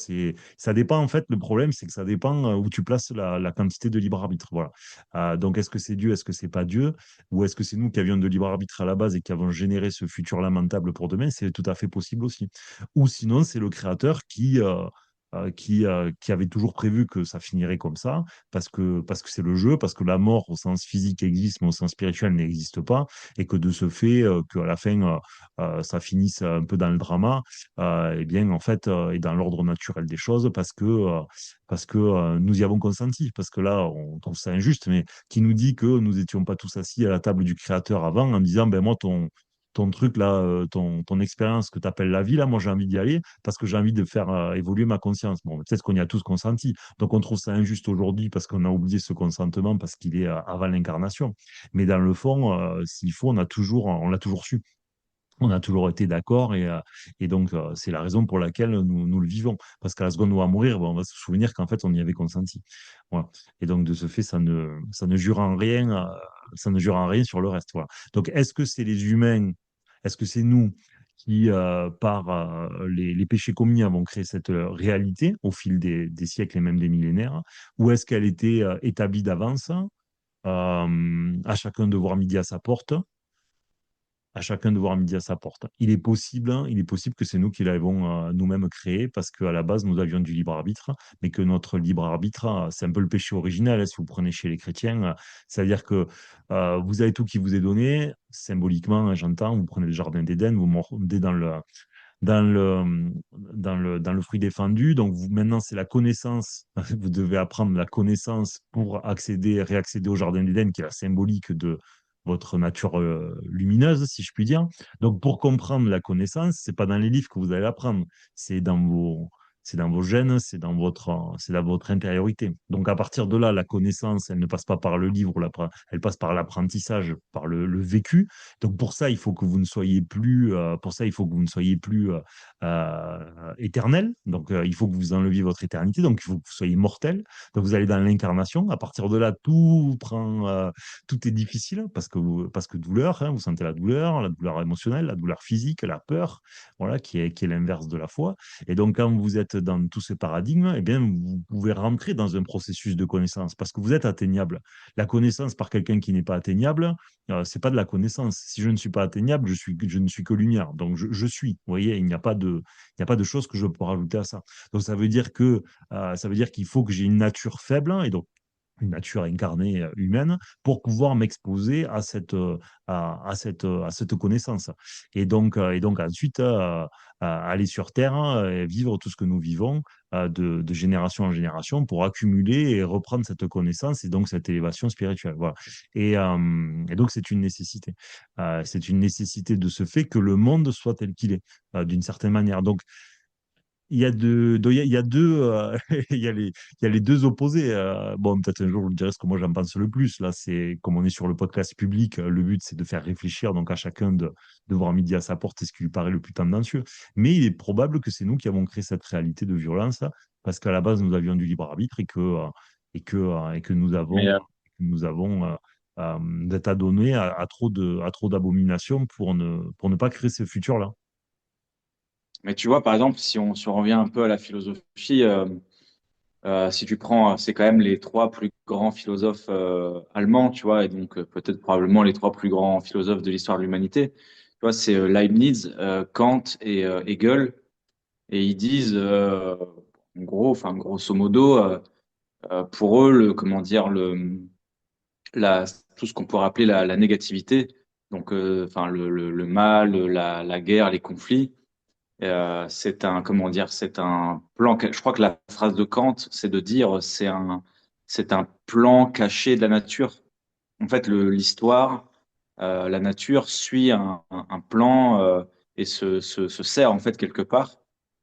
ça dépend en fait. Le problème, c'est que ça dépend où tu places la quantité de libre arbitre. Voilà. Donc, est-ce que c'est Dieu, est-ce que c'est pas Dieu, ou est-ce que c'est nous qui avions de libre arbitre à la base et qui avons généré ce futur lamentable pour demain? C'est tout à fait possible aussi. Ou sinon, c'est le créateur qui avait toujours prévu que ça finirait comme ça, parce que c'est le jeu, parce que la mort au sens physique existe, mais au sens spirituel n'existe pas, et que de ce fait, qu'à la fin, ça finisse un peu dans le drama eh bien, en fait, est dans l'ordre naturel des choses parce que nous y avons consenti. Parce que là, on trouve ça injuste, mais qui nous dit que nous n'étions pas tous assis à la table du Créateur avant en disant, ben moi, ton truc là, ton expérience que tu appelles la vie, là, moi j'ai envie d'y aller parce que j'ai envie de faire évoluer ma conscience. Bon, peut-être qu'on y a tous consenti. Donc on trouve ça injuste aujourd'hui parce qu'on a oublié ce consentement parce qu'il est avant l'incarnation. Mais dans le fond, s'il faut, on l'a toujours su. On a toujours été d'accord et donc c'est la raison pour laquelle nous le vivons. Parce qu'à la seconde où on va mourir, ben, on va se souvenir qu'en fait on y avait consenti. Voilà. Et donc de ce fait, ça ne jure en rien, ça ne jure en rien sur le reste. Voilà. Donc est-ce que c'est les humains, est-ce que c'est nous qui, par les péchés commis, avons créé cette réalité au fil des siècles et même des millénaires, ou est-ce qu'elle était établie d'avance, à chacun de voir midi à sa porte? À chacun de voir midi à sa porte. Il est possible que c'est nous qui l'avons nous-mêmes créé parce qu'à la base, nous avions du libre arbitre, mais que notre libre arbitre, c'est un peu le péché original, si vous prenez chez les chrétiens. C'est-à-dire que vous avez tout qui vous est donné, symboliquement, j'entends, vous prenez le jardin d'Éden, vous mordez dans le, dans le fruit défendu. Donc, maintenant, c'est la connaissance. Vous devez apprendre la connaissance pour réaccéder au jardin d'Éden, qui est la symbolique votre nature lumineuse, si je puis dire. Donc, pour comprendre la connaissance, c'est pas dans les livres que vous allez apprendre, c'est dans c'est dans vos gènes, c'est dans votre intériorité. Donc, à partir de là, la connaissance, elle ne passe pas par le livre, elle passe par l'apprentissage, par le vécu. Donc, pour ça, il faut que vous ne soyez plus, pour ça, il faut que vous ne soyez plus éternel. Donc, il faut que vous enleviez votre éternité. Donc, il faut que vous soyez mortel. Donc, vous allez dans l'incarnation. À partir de là, tout est difficile parce que douleur, hein, vous sentez la douleur émotionnelle, la douleur physique, la peur, voilà, qui est l'inverse de la foi. Et donc, quand vous êtes dans tous ces paradigmes, eh bien, vous pouvez rentrer dans un processus de connaissance parce que vous êtes atteignable. La connaissance par quelqu'un qui n'est pas atteignable, c'est pas de la connaissance. Si je ne suis pas atteignable, je ne suis que lumière. Donc, je suis. Vous voyez, il n'y a pas de choses que je peux rajouter à ça. Donc, ça veut dire qu'il faut que j'ai une nature faible, hein, et donc une nature incarnée humaine pour pouvoir m'exposer à cette connaissance. Et donc ensuite, aller sur Terre, hein, et vivre tout ce que nous vivons de génération en génération pour accumuler et reprendre cette connaissance et donc cette élévation spirituelle. Voilà. Et donc, c'est une nécessité. C'est une nécessité de ce fait que le monde soit tel qu'il est, d'une certaine manière. Donc, il y a deux, il y a les deux opposés. Bon, peut-être un jour, je vous dirai ce que moi j'en pense le plus. Là, c'est comme on est sur le podcast public, le but, c'est de faire réfléchir donc à chacun de voir midi à sa porte et ce qui lui paraît le plus tendancieux. Mais il est probable que c'est nous qui avons créé cette réalité de violence parce qu'à la base, nous avions du libre arbitre et que Mais, nous avons d'être adonnés à trop d'abominations pour ne pas créer ce futur-là. mais tu vois, par exemple, si on revient un peu à la philosophie, si tu prends, c'est quand même les trois plus grands philosophes allemands, tu vois, et donc peut-être probablement les trois plus grands philosophes de l'histoire de l'humanité. Tu vois, c'est Leibniz, Kant et Hegel. Et ils disent, en gros, enfin, grosso modo, pour eux, comment dire, la, tout ce qu'on pourrait appeler la négativité, donc, enfin, le mal, la guerre, les conflits, c'est un, comment dire, c'est un plan. Je crois que la phrase de Kant, c'est de dire, c'est un plan caché de la nature. En fait, l'histoire, la nature suit un plan et se sert en fait quelque part,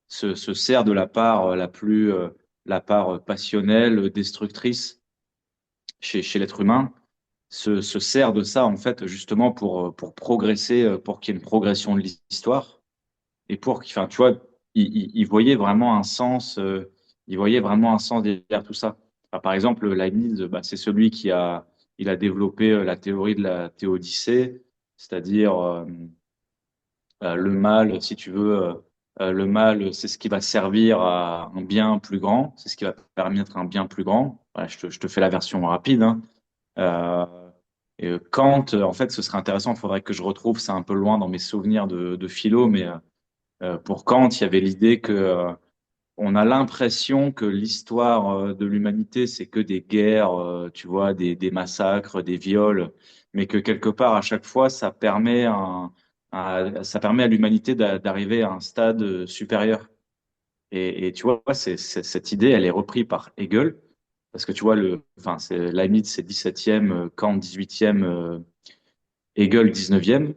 se sert de la part la part passionnelle, destructrice chez l'être humain, se sert de ça en fait justement pour progresser, pour qu'il y ait une progression de l'histoire et pour qu'il, enfin, tu vois, il voyait vraiment un sens, il voyait vraiment un sens derrière tout ça. Enfin, par exemple, Leibniz, bah, c'est celui il a développé la théorie de la théodicée, c'est-à-dire le mal, si tu veux, le mal, c'est ce qui va servir à un bien plus grand, c'est ce qui va permettre un bien plus grand. Voilà, je te fais la version rapide, hein. Euh, Kant, en fait, ce serait intéressant, il faudrait que je retrouve, c'est un peu loin dans mes souvenirs de philo, mais pour Kant, il y avait l'idée que on a l'impression que l'histoire de l'humanité, c'est que des guerres, tu vois, des massacres, des viols, mais que quelque part, à chaque fois, ça permet à l'humanité d'arriver à un stade supérieur. Et tu vois, cette idée, elle est reprise par Hegel, parce que tu vois, enfin, Leibniz, c'est 17e, Kant, 18e, Hegel, 19e.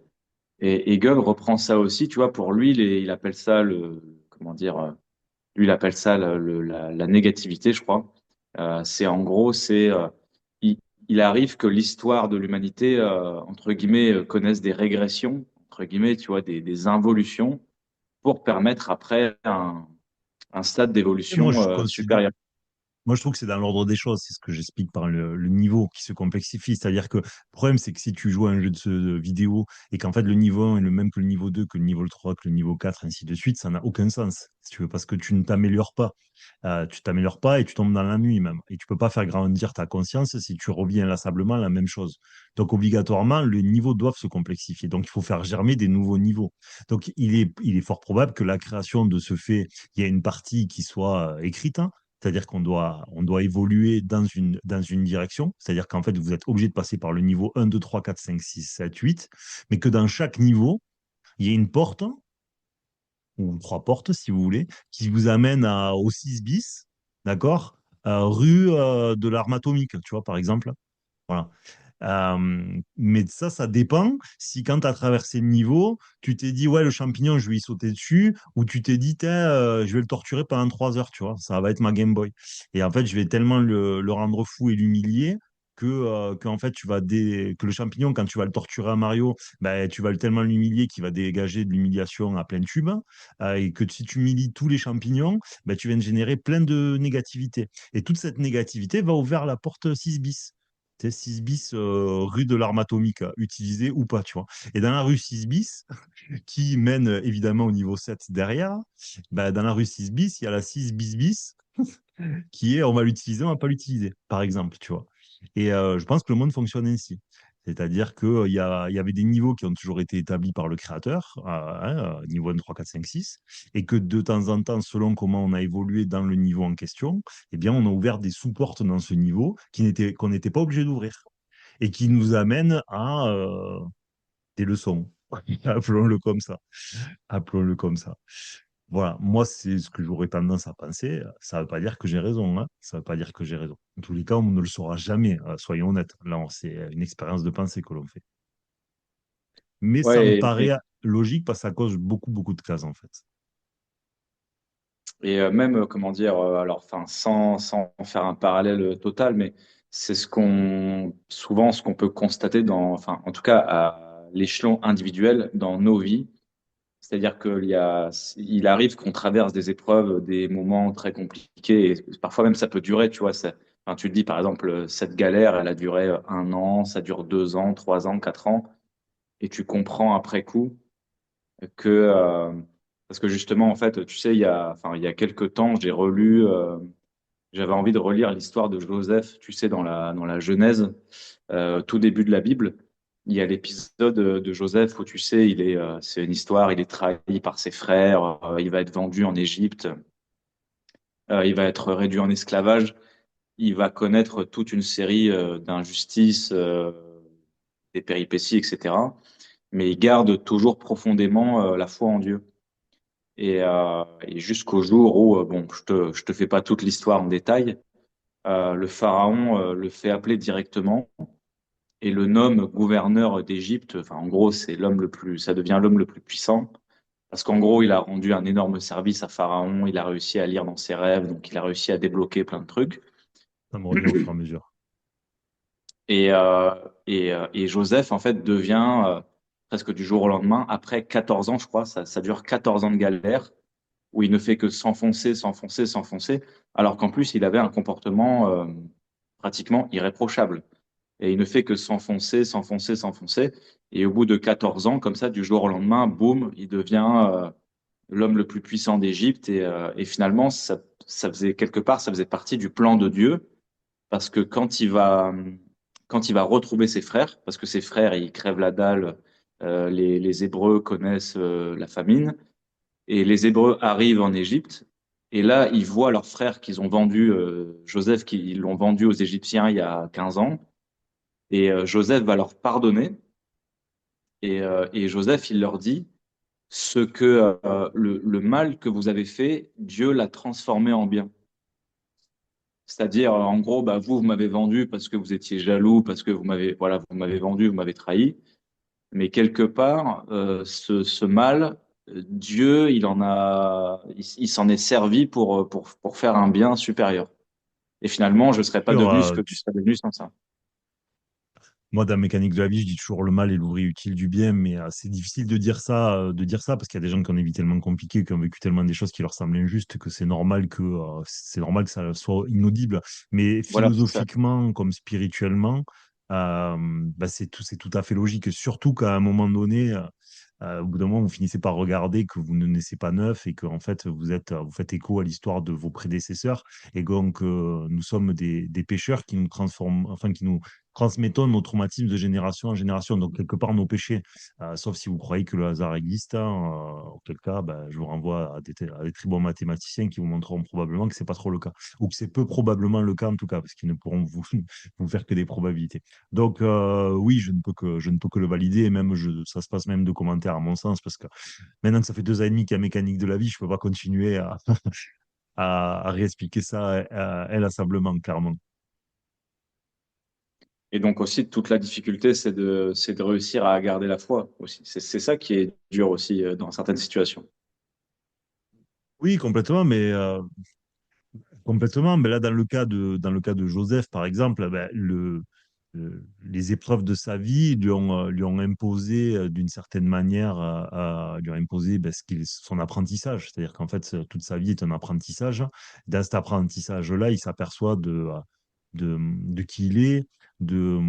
Et Hegel reprend ça aussi, tu vois, pour lui, il appelle ça comment dire, lui, il appelle ça la négativité, je crois. C'est en gros, il, il arrive que l'histoire de l'humanité, entre guillemets, connaisse des régressions, entre guillemets, tu vois, des involutions pour permettre après un stade Et moi, d'évolution je considère, supérieur. Moi, je trouve que c'est dans l'ordre des choses. C'est ce que j'explique par le niveau qui se complexifie. C'est-à-dire que le problème, c'est que si tu joues à un jeu de vidéo et qu'en fait le niveau 1 est le même que le niveau 2, que le niveau 3, que le niveau 4, ainsi de suite, ça n'a aucun sens, si tu veux, parce que tu ne t'améliores pas. Tu t'améliores pas et tu tombes dans la nuit même. Et tu peux pas faire grandir ta conscience si tu reviens inlassablement à la même chose. Donc, obligatoirement, les niveaux doivent se complexifier. Donc, il faut faire germer des nouveaux niveaux. Donc, il est fort probable que la création de ce fait, il y a une partie qui soit écrite, hein, c'est-à-dire on doit évoluer dans une direction. C'est-à-dire qu'en fait, vous êtes obligé de passer par le niveau 1, 2, 3, 4, 5, 6, 7, 8, mais que dans chaque niveau, il y a une porte, ou trois portes, si vous voulez, qui vous amène au 6 bis, d'accord? Rue de l'Arme Atomique, tu vois, par exemple. Voilà. Mais ça dépend si quand tu as traversé le niveau, tu t'es dit, ouais, le champignon, je vais y sauter dessus, ou tu t'es dit, tiens, je vais le torturer pendant 3 heures, tu vois, ça va être ma Game Boy. Et en fait, je vais tellement le rendre fou et l'humilier que en fait, que le champignon, quand tu vas le torturer à Mario, ben, tu vas tellement l'humilier qu'il va dégager de l'humiliation à plein tube. Et que si tu humilies tous les champignons, ben, tu viens de générer plein de négativité. Et toute cette négativité va ouvrir la porte 6 bis. Tu sais, 6 bis, rue de l'Arme Atomique, utilisée ou pas, tu vois. Et dans la rue 6 bis, qui mène évidemment au niveau 7 derrière, ben, dans la rue 6 bis, il y a la 6 bis bis, qui est on va l'utiliser, on va pas l'utiliser, par exemple, tu vois. Et je pense que le monde fonctionne ainsi. C'est-à-dire qu'il y avait des niveaux qui ont toujours été établis par le créateur, niveau 1, 3, 4, 5, 6, et que de temps en temps, selon comment on a évolué dans le niveau en question, eh bien, on a ouvert des sous-portes dans ce niveau qu'on n'était pas obligé d'ouvrir et qui nous amènent à des leçons. Appelons-le comme ça. Appelons-le comme ça. Voilà, moi, c'est ce que j'aurais tendance à penser. Ça ne veut pas dire que j'ai raison, hein. Ça ne veut pas dire que j'ai raison. En tous les cas, on ne le saura jamais, soyons honnêtes. Là, c'est une expérience de pensée que l'on fait. Mais ça me Ouais, paraît logique parce que ça cause beaucoup, beaucoup de cases, en fait. même, comment dire, alors, enfin, sans faire un parallèle total, mais c'est souvent ce qu'on peut constater enfin, en tout cas, à l'échelon individuel dans nos vies. C'est-à-dire il arrive qu'on traverse des épreuves, des moments très compliqués, et parfois même ça peut durer, tu vois. Enfin, tu te dis, par exemple, cette galère, elle a duré 1 an, ça dure 2 ans, 3 ans, 4 ans, et tu comprends après coup que, parce que justement, en fait, tu sais, enfin, il y a quelques temps, j'avais envie de relire l'histoire de Joseph, tu sais, dans la Genèse, tout début de la Bible. Il y a l'épisode de Joseph où tu sais, c'est une histoire, il est trahi par ses frères, il va être vendu en Égypte, il va être réduit en esclavage, il va connaître toute une série d'injustices, des péripéties, etc. Mais il garde toujours profondément la foi en Dieu. Et jusqu'au jour où, bon, je te fais pas toute l'histoire en détail, le pharaon le fait appeler directement et le nomme gouverneur d'Égypte. Enfin, en gros, ça devient l'homme le plus puissant parce qu'en gros, il a rendu un énorme service à Pharaon. Il a réussi à lire dans ses rêves, donc il a réussi à débloquer plein de trucs. Ça me revient au fur et à mesure. Et Joseph, en fait, devient presque du jour au lendemain, après 14 ans, je crois, ça dure 14 ans de galère, où il ne fait que s'enfoncer, s'enfoncer, s'enfoncer, alors qu'en plus, il avait un comportement pratiquement irréprochable. Et il ne fait que s'enfoncer, s'enfoncer, s'enfoncer. Et au bout de 14 ans, comme ça, du jour au lendemain, boum, il devient l'homme le plus puissant d'Égypte. Et finalement, ça faisait quelque part, ça faisait partie du plan de Dieu, parce que quand il va retrouver ses frères, parce que ses frères, ils crèvent la dalle, les Hébreux connaissent la famine, et les Hébreux arrivent en Égypte, et là, ils voient leurs frères qu'ils ont vendus, Joseph, qu'ils l'ont vendu aux Égyptiens il y a 15 ans, et Joseph va leur pardonner, et Joseph, il leur dit, le mal que vous avez fait, Dieu l'a transformé en bien. C'est-à-dire, en gros, bah, vous m'avez vendu parce que vous étiez jaloux, parce que vous m'avez vendu, vous m'avez trahi. Mais quelque part, ce mal, Dieu, il s'en est servi pour faire un bien supérieur. Et finalement, je ne serais pas Sûr, devenu ce que tu serais devenu sans ça. moi, dans la mécanique de la vie, je dis toujours le mal est l'ouvrier utile du bien, mais c'est difficile de dire ça parce qu'il y a des gens qui ont une vie tellement compliquée, qui ont vécu tellement des choses qui leur semblent injustes que c'est normal que ça soit inaudible. Mais Voilà, c'est ça. philosophiquement comme spirituellement, bah, c'est tout à fait logique. Surtout qu'à un moment donné, au bout d'un moment, vous finissez par regarder que vous ne naissez pas neuf et que en fait, vous faites écho à l'histoire de vos prédécesseurs. Et donc, nous sommes des pécheurs qui nous transforment, enfin, qui nous transmettons nos traumatismes de génération en génération. Donc, quelque part, nos péchés, sauf si vous croyez que le hasard existe, hein, auquel cas, ben, je vous renvoie à des très bons mathématiciens qui vous montreront probablement que c'est pas trop le cas, ou que c'est peu probablement le cas en tout cas, parce qu'ils ne pourront vous faire que des probabilités. Donc, oui, je ne peux que le valider, et même ça se passe même de commentaires à mon sens, parce que maintenant que ça fait 2 ans et demi qu'il y a mécanique de la vie, je peux pas continuer à réexpliquer ça inlassablement, clairement. Et donc aussi, toute la difficulté, c'est de réussir à garder la foi aussi. C'est ça qui est dur aussi dans certaines situations. Oui, complètement, complètement. Mais là, dans le cas de Joseph, par exemple, ben, les épreuves de sa vie lui ont imposé d'une certaine manière, lui ont imposé ben, son apprentissage. C'est-à-dire qu'en fait, toute sa vie est un apprentissage. Dans cet apprentissage-là, il s'aperçoit de qui il est, de,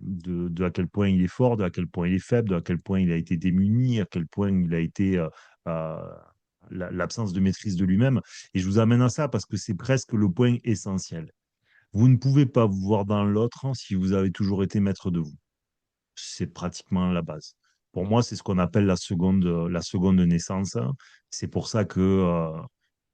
de à quel point il est fort, de à quel point il est faible, de à quel point il a été démuni, à quel point il a été euh, l'absence de maîtrise de lui-même. Et je vous amène à ça parce que c'est presque le point essentiel. Vous ne pouvez pas vous voir dans l'autre si vous avez toujours été maître de vous. C'est pratiquement la base. Pour moi, c'est ce qu'on appelle la seconde naissance. C'est pour ça que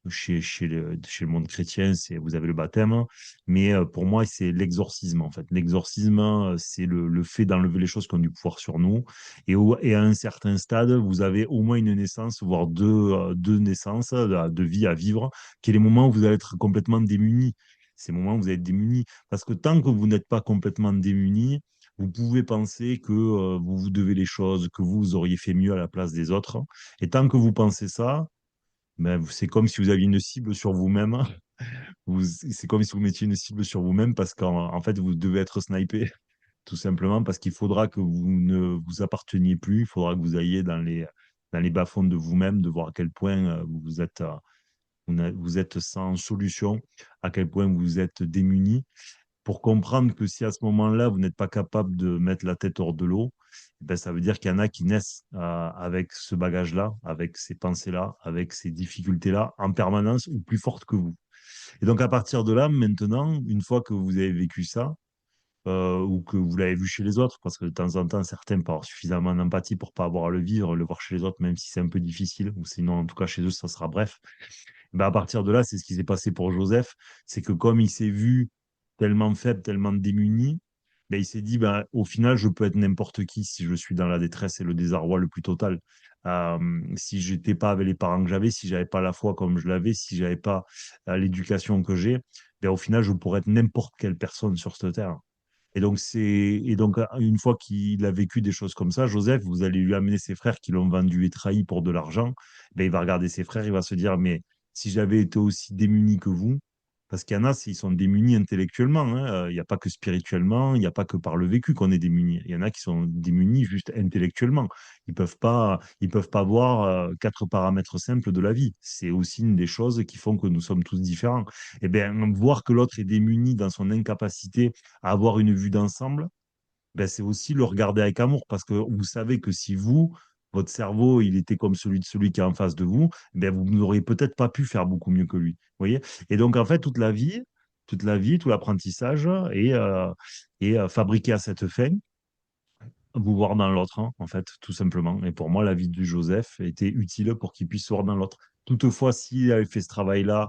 chez le monde chrétien, vous avez le baptême. Mais pour moi, c'est l'exorcisme, en fait. L'exorcisme, c'est le fait d'enlever les choses qui ont du pouvoir sur nous. Et à un certain stade, vous avez au moins une naissance, voire deux naissances de vie à vivre, qui est les moments où vous allez être complètement démunis. Ces moments où vous êtes démunis. Parce que tant que vous n'êtes pas complètement démunis, vous pouvez penser que vous vous devez les choses, que vous auriez fait mieux à la place des autres. Et tant que vous pensez ça, ben, c'est comme si vous aviez une cible sur vous-même. C'est comme si vous mettiez une cible sur vous-même parce qu'en fait, vous devez être snipé, tout simplement parce qu'il faudra que vous ne vous apparteniez plus. Il faudra que vous ayez dans les bas-fonds de vous-même, de voir à quel point vous êtes sans solution, à quel point vous êtes démuni pour comprendre que si à ce moment-là, vous n'êtes pas capable de mettre la tête hors de l'eau, ben, ça veut dire qu'il y en a qui naissent avec ce bagage-là, avec ces pensées-là, avec ces difficultés-là, en permanence ou plus fortes que vous. Et donc, à partir de là, maintenant, une fois que vous avez vécu ça, ou que vous l'avez vu chez les autres, parce que de temps en temps, certains peuvent avoir suffisamment d'empathie pour pas avoir à le vivre, le voir chez les autres, même si c'est un peu difficile, ou sinon, en tout cas, chez eux, ça sera bref. Ben, à partir de là, c'est ce qui s'est passé pour Joseph, c'est que comme il s'est vu tellement faible, tellement démuni, ben, il s'est dit, ben, au final, je peux être n'importe qui si je suis dans la détresse et le désarroi le plus total. Si j'étais pas avec les parents que j'avais, si j'avais pas la foi comme je l'avais, si j'avais pas l'éducation que j'ai, ben, au final, je pourrais être n'importe quelle personne sur cette terre. Et donc, une fois qu'il a vécu des choses comme ça, Joseph, vous allez lui amener ses frères qui l'ont vendu et trahi pour de l'argent. Ben, il va regarder ses frères, il va se dire, mais si j'avais été aussi démuni que vous, parce qu'il y en a, ils sont démunis intellectuellement, hein, il n'y a pas que spirituellement, il n'y a pas que par le vécu qu'on est démuni. Il y en a qui sont démunis juste intellectuellement. Ils peuvent pas voir quatre paramètres simples de la vie. C'est aussi une des choses qui font que nous sommes tous différents. Et bien, voir que l'autre est démuni dans son incapacité à avoir une vue d'ensemble, ben, c'est aussi le regarder avec amour parce que vous savez que si vous, votre cerveau, il était comme celui de celui qui est en face de vous, ben, vous n'auriez peut-être pas pu faire beaucoup mieux que lui. Vous voyez? Et donc, en fait, tout l'apprentissage est fabriqué à cette fin, vous voir dans l'autre, hein, en fait, tout simplement. Et pour moi, la vie de Joseph était utile pour qu'il puisse se voir dans l'autre. Toutefois, s'il avait fait ce travail-là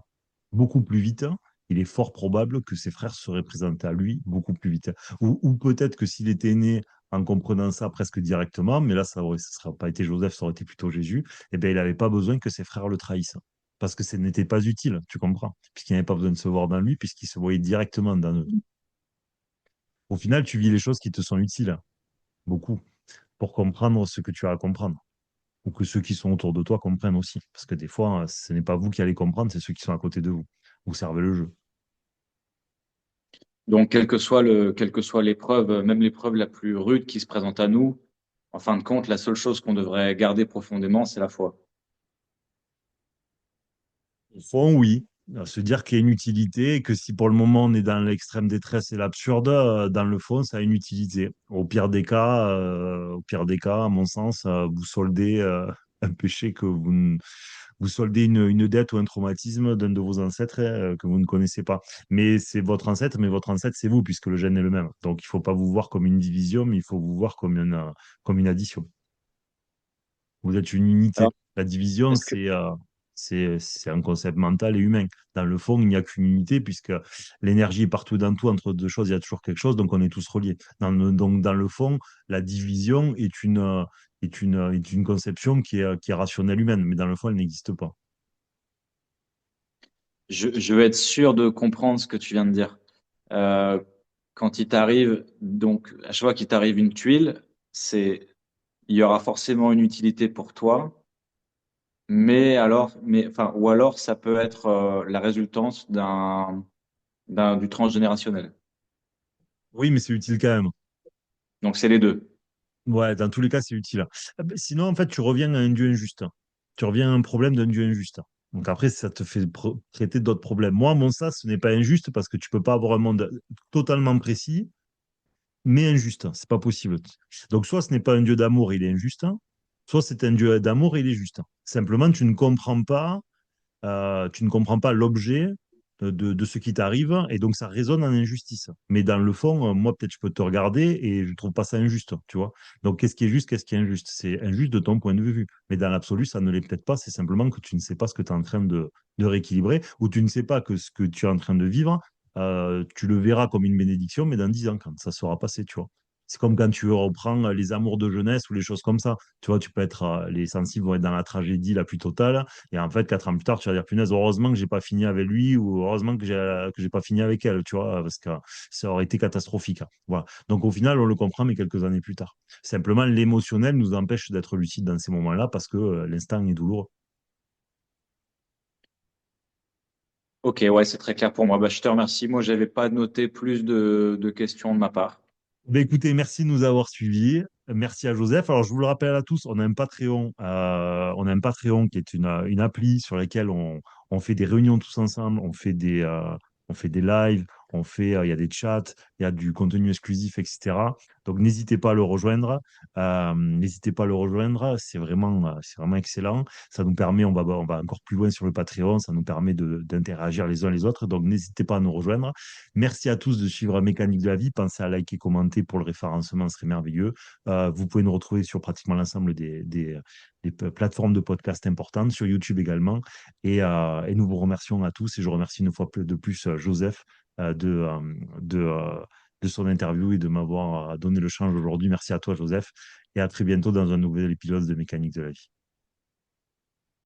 beaucoup plus vite, il est fort probable que ses frères seraient présentés à lui beaucoup plus vite. Ou peut-être que s'il était né en comprenant ça presque directement, mais là, ça ne serait pas été Joseph, ça aurait été plutôt Jésus, eh bien, il n'avait pas besoin que ses frères le trahissent. Parce que ce n'était pas utile, tu comprends? Puisqu'il n'avait pas besoin de se voir dans lui, puisqu'il se voyait directement dans eux. Au final, tu vis les choses qui te sont utiles, beaucoup pour comprendre ce que tu as à comprendre. Ou que ceux qui sont autour de toi comprennent aussi. Parce que des fois, ce n'est pas vous qui allez comprendre, c'est ceux qui sont à côté de vous. Vous servez le jeu. Donc, quelle que soit l'épreuve, même l'épreuve la plus rude qui se présente à nous, en fin de compte, la seule chose qu'on devrait garder profondément, c'est la foi. Au fond, oui. Se dire qu'il y a une utilité et que si pour le moment on est dans l'extrême détresse et l'absurde, dans le fond, ça a une utilité. Au pire des cas, à mon sens, vous soldez un péché que vous soldez une dette ou un traumatisme d'un de vos ancêtres que vous ne connaissez pas. Mais c'est votre ancêtre, mais votre ancêtre, c'est vous, puisque le gène est le même. Donc, il ne faut pas vous voir comme une division, mais il faut vous voir comme une addition. Vous êtes une unité. Alors, La division, est-ce que, c'est un concept mental et humain. Dans le fond, il n'y a qu'une unité, puisque l'énergie est partout dans tout. Entre deux choses, il y a toujours quelque chose, donc on est tous reliés. Donc, dans le fond, la division est une conception qui est rationnelle humaine, mais dans le fond, elle n'existe pas. je veux être sûr de comprendre ce que tu viens de dire. Euh, quand il t'arrive, donc à chaque fois qu'il t'arrive une tuile, il y aura forcément une utilité pour toi, enfin, ou alors ça peut être la résultance du transgénérationnel. Oui, mais c'est utile quand même. Donc c'est les deux. Ouais, dans tous les cas, c'est utile. Sinon, en fait, tu reviens à un dieu injuste. Tu reviens à un problème d'un dieu injuste. Donc après, ça te fait traiter d'autres problèmes. Moi, mon ça, ce n'est pas injuste parce que tu peux pas avoir un monde totalement précis, mais injuste. C'est pas possible. Donc soit ce n'est pas un dieu d'amour, il est injuste, soit c'est un dieu d'amour, il est juste. Simplement, tu ne comprends pas l'objet de ce qui t'arrive, et donc ça résonne en injustice. Mais dans le fond, moi, peut-être je peux te regarder et je trouve pas ça injuste, tu vois. Donc, qu'est-ce qui est juste, qu'est-ce qui est injuste? C'est injuste de ton point de vue. Mais dans l'absolu, ça ne l'est peut-être pas. C'est simplement que tu ne sais pas ce que tu es en train de rééquilibrer, ou tu ne sais pas que ce que tu es en train de vivre, tu le verras comme une bénédiction, mais dans 10 ans, quand ça sera passé, tu vois. C'est comme quand tu reprends les amours de jeunesse ou les choses comme ça. Tu vois, tu peux être, les sensibles vont être dans la tragédie la plus totale. Et en fait, 4 ans plus tard, tu vas dire, punaise, heureusement que j'ai pas fini avec lui ou heureusement que j'ai pas fini avec elle, tu vois, parce que ça aurait été catastrophique, hein. Voilà. Donc au final, on le comprend, mais quelques années plus tard. Simplement, l'émotionnel nous empêche d'être lucide dans ces moments-là parce que l'instant est douloureux. Ok, ouais, c'est très clair pour moi. Bah, je te remercie. Moi, j'avais pas noté plus de questions de ma part. Ben écoutez, merci de nous avoir suivis. Merci à Joseph. Alors, je vous le rappelle à tous, on a un Patreon qui est une appli sur laquelle on fait des réunions tous ensemble, on fait des lives, il y a des chats, il y a du contenu exclusif, etc. Donc, n'hésitez pas à le rejoindre. N'hésitez pas à le rejoindre. C'est vraiment excellent. Ça nous permet, on va encore plus loin sur le Patreon, ça nous permet d'interagir les uns les autres. Donc, n'hésitez pas à nous rejoindre. Merci à tous de suivre Mécanique de la vie. Pensez à liker, commenter pour le référencement, ce serait merveilleux. Vous pouvez nous retrouver sur pratiquement l'ensemble des plateformes de podcast importantes, sur YouTube également. Et nous vous remercions à tous. Et je remercie une fois de plus Joseph de, euh, de son interview et de m'avoir donné le change aujourd'hui. Merci à toi, Joseph. Et à très bientôt dans un nouvel épisode de Mécanique de la vie.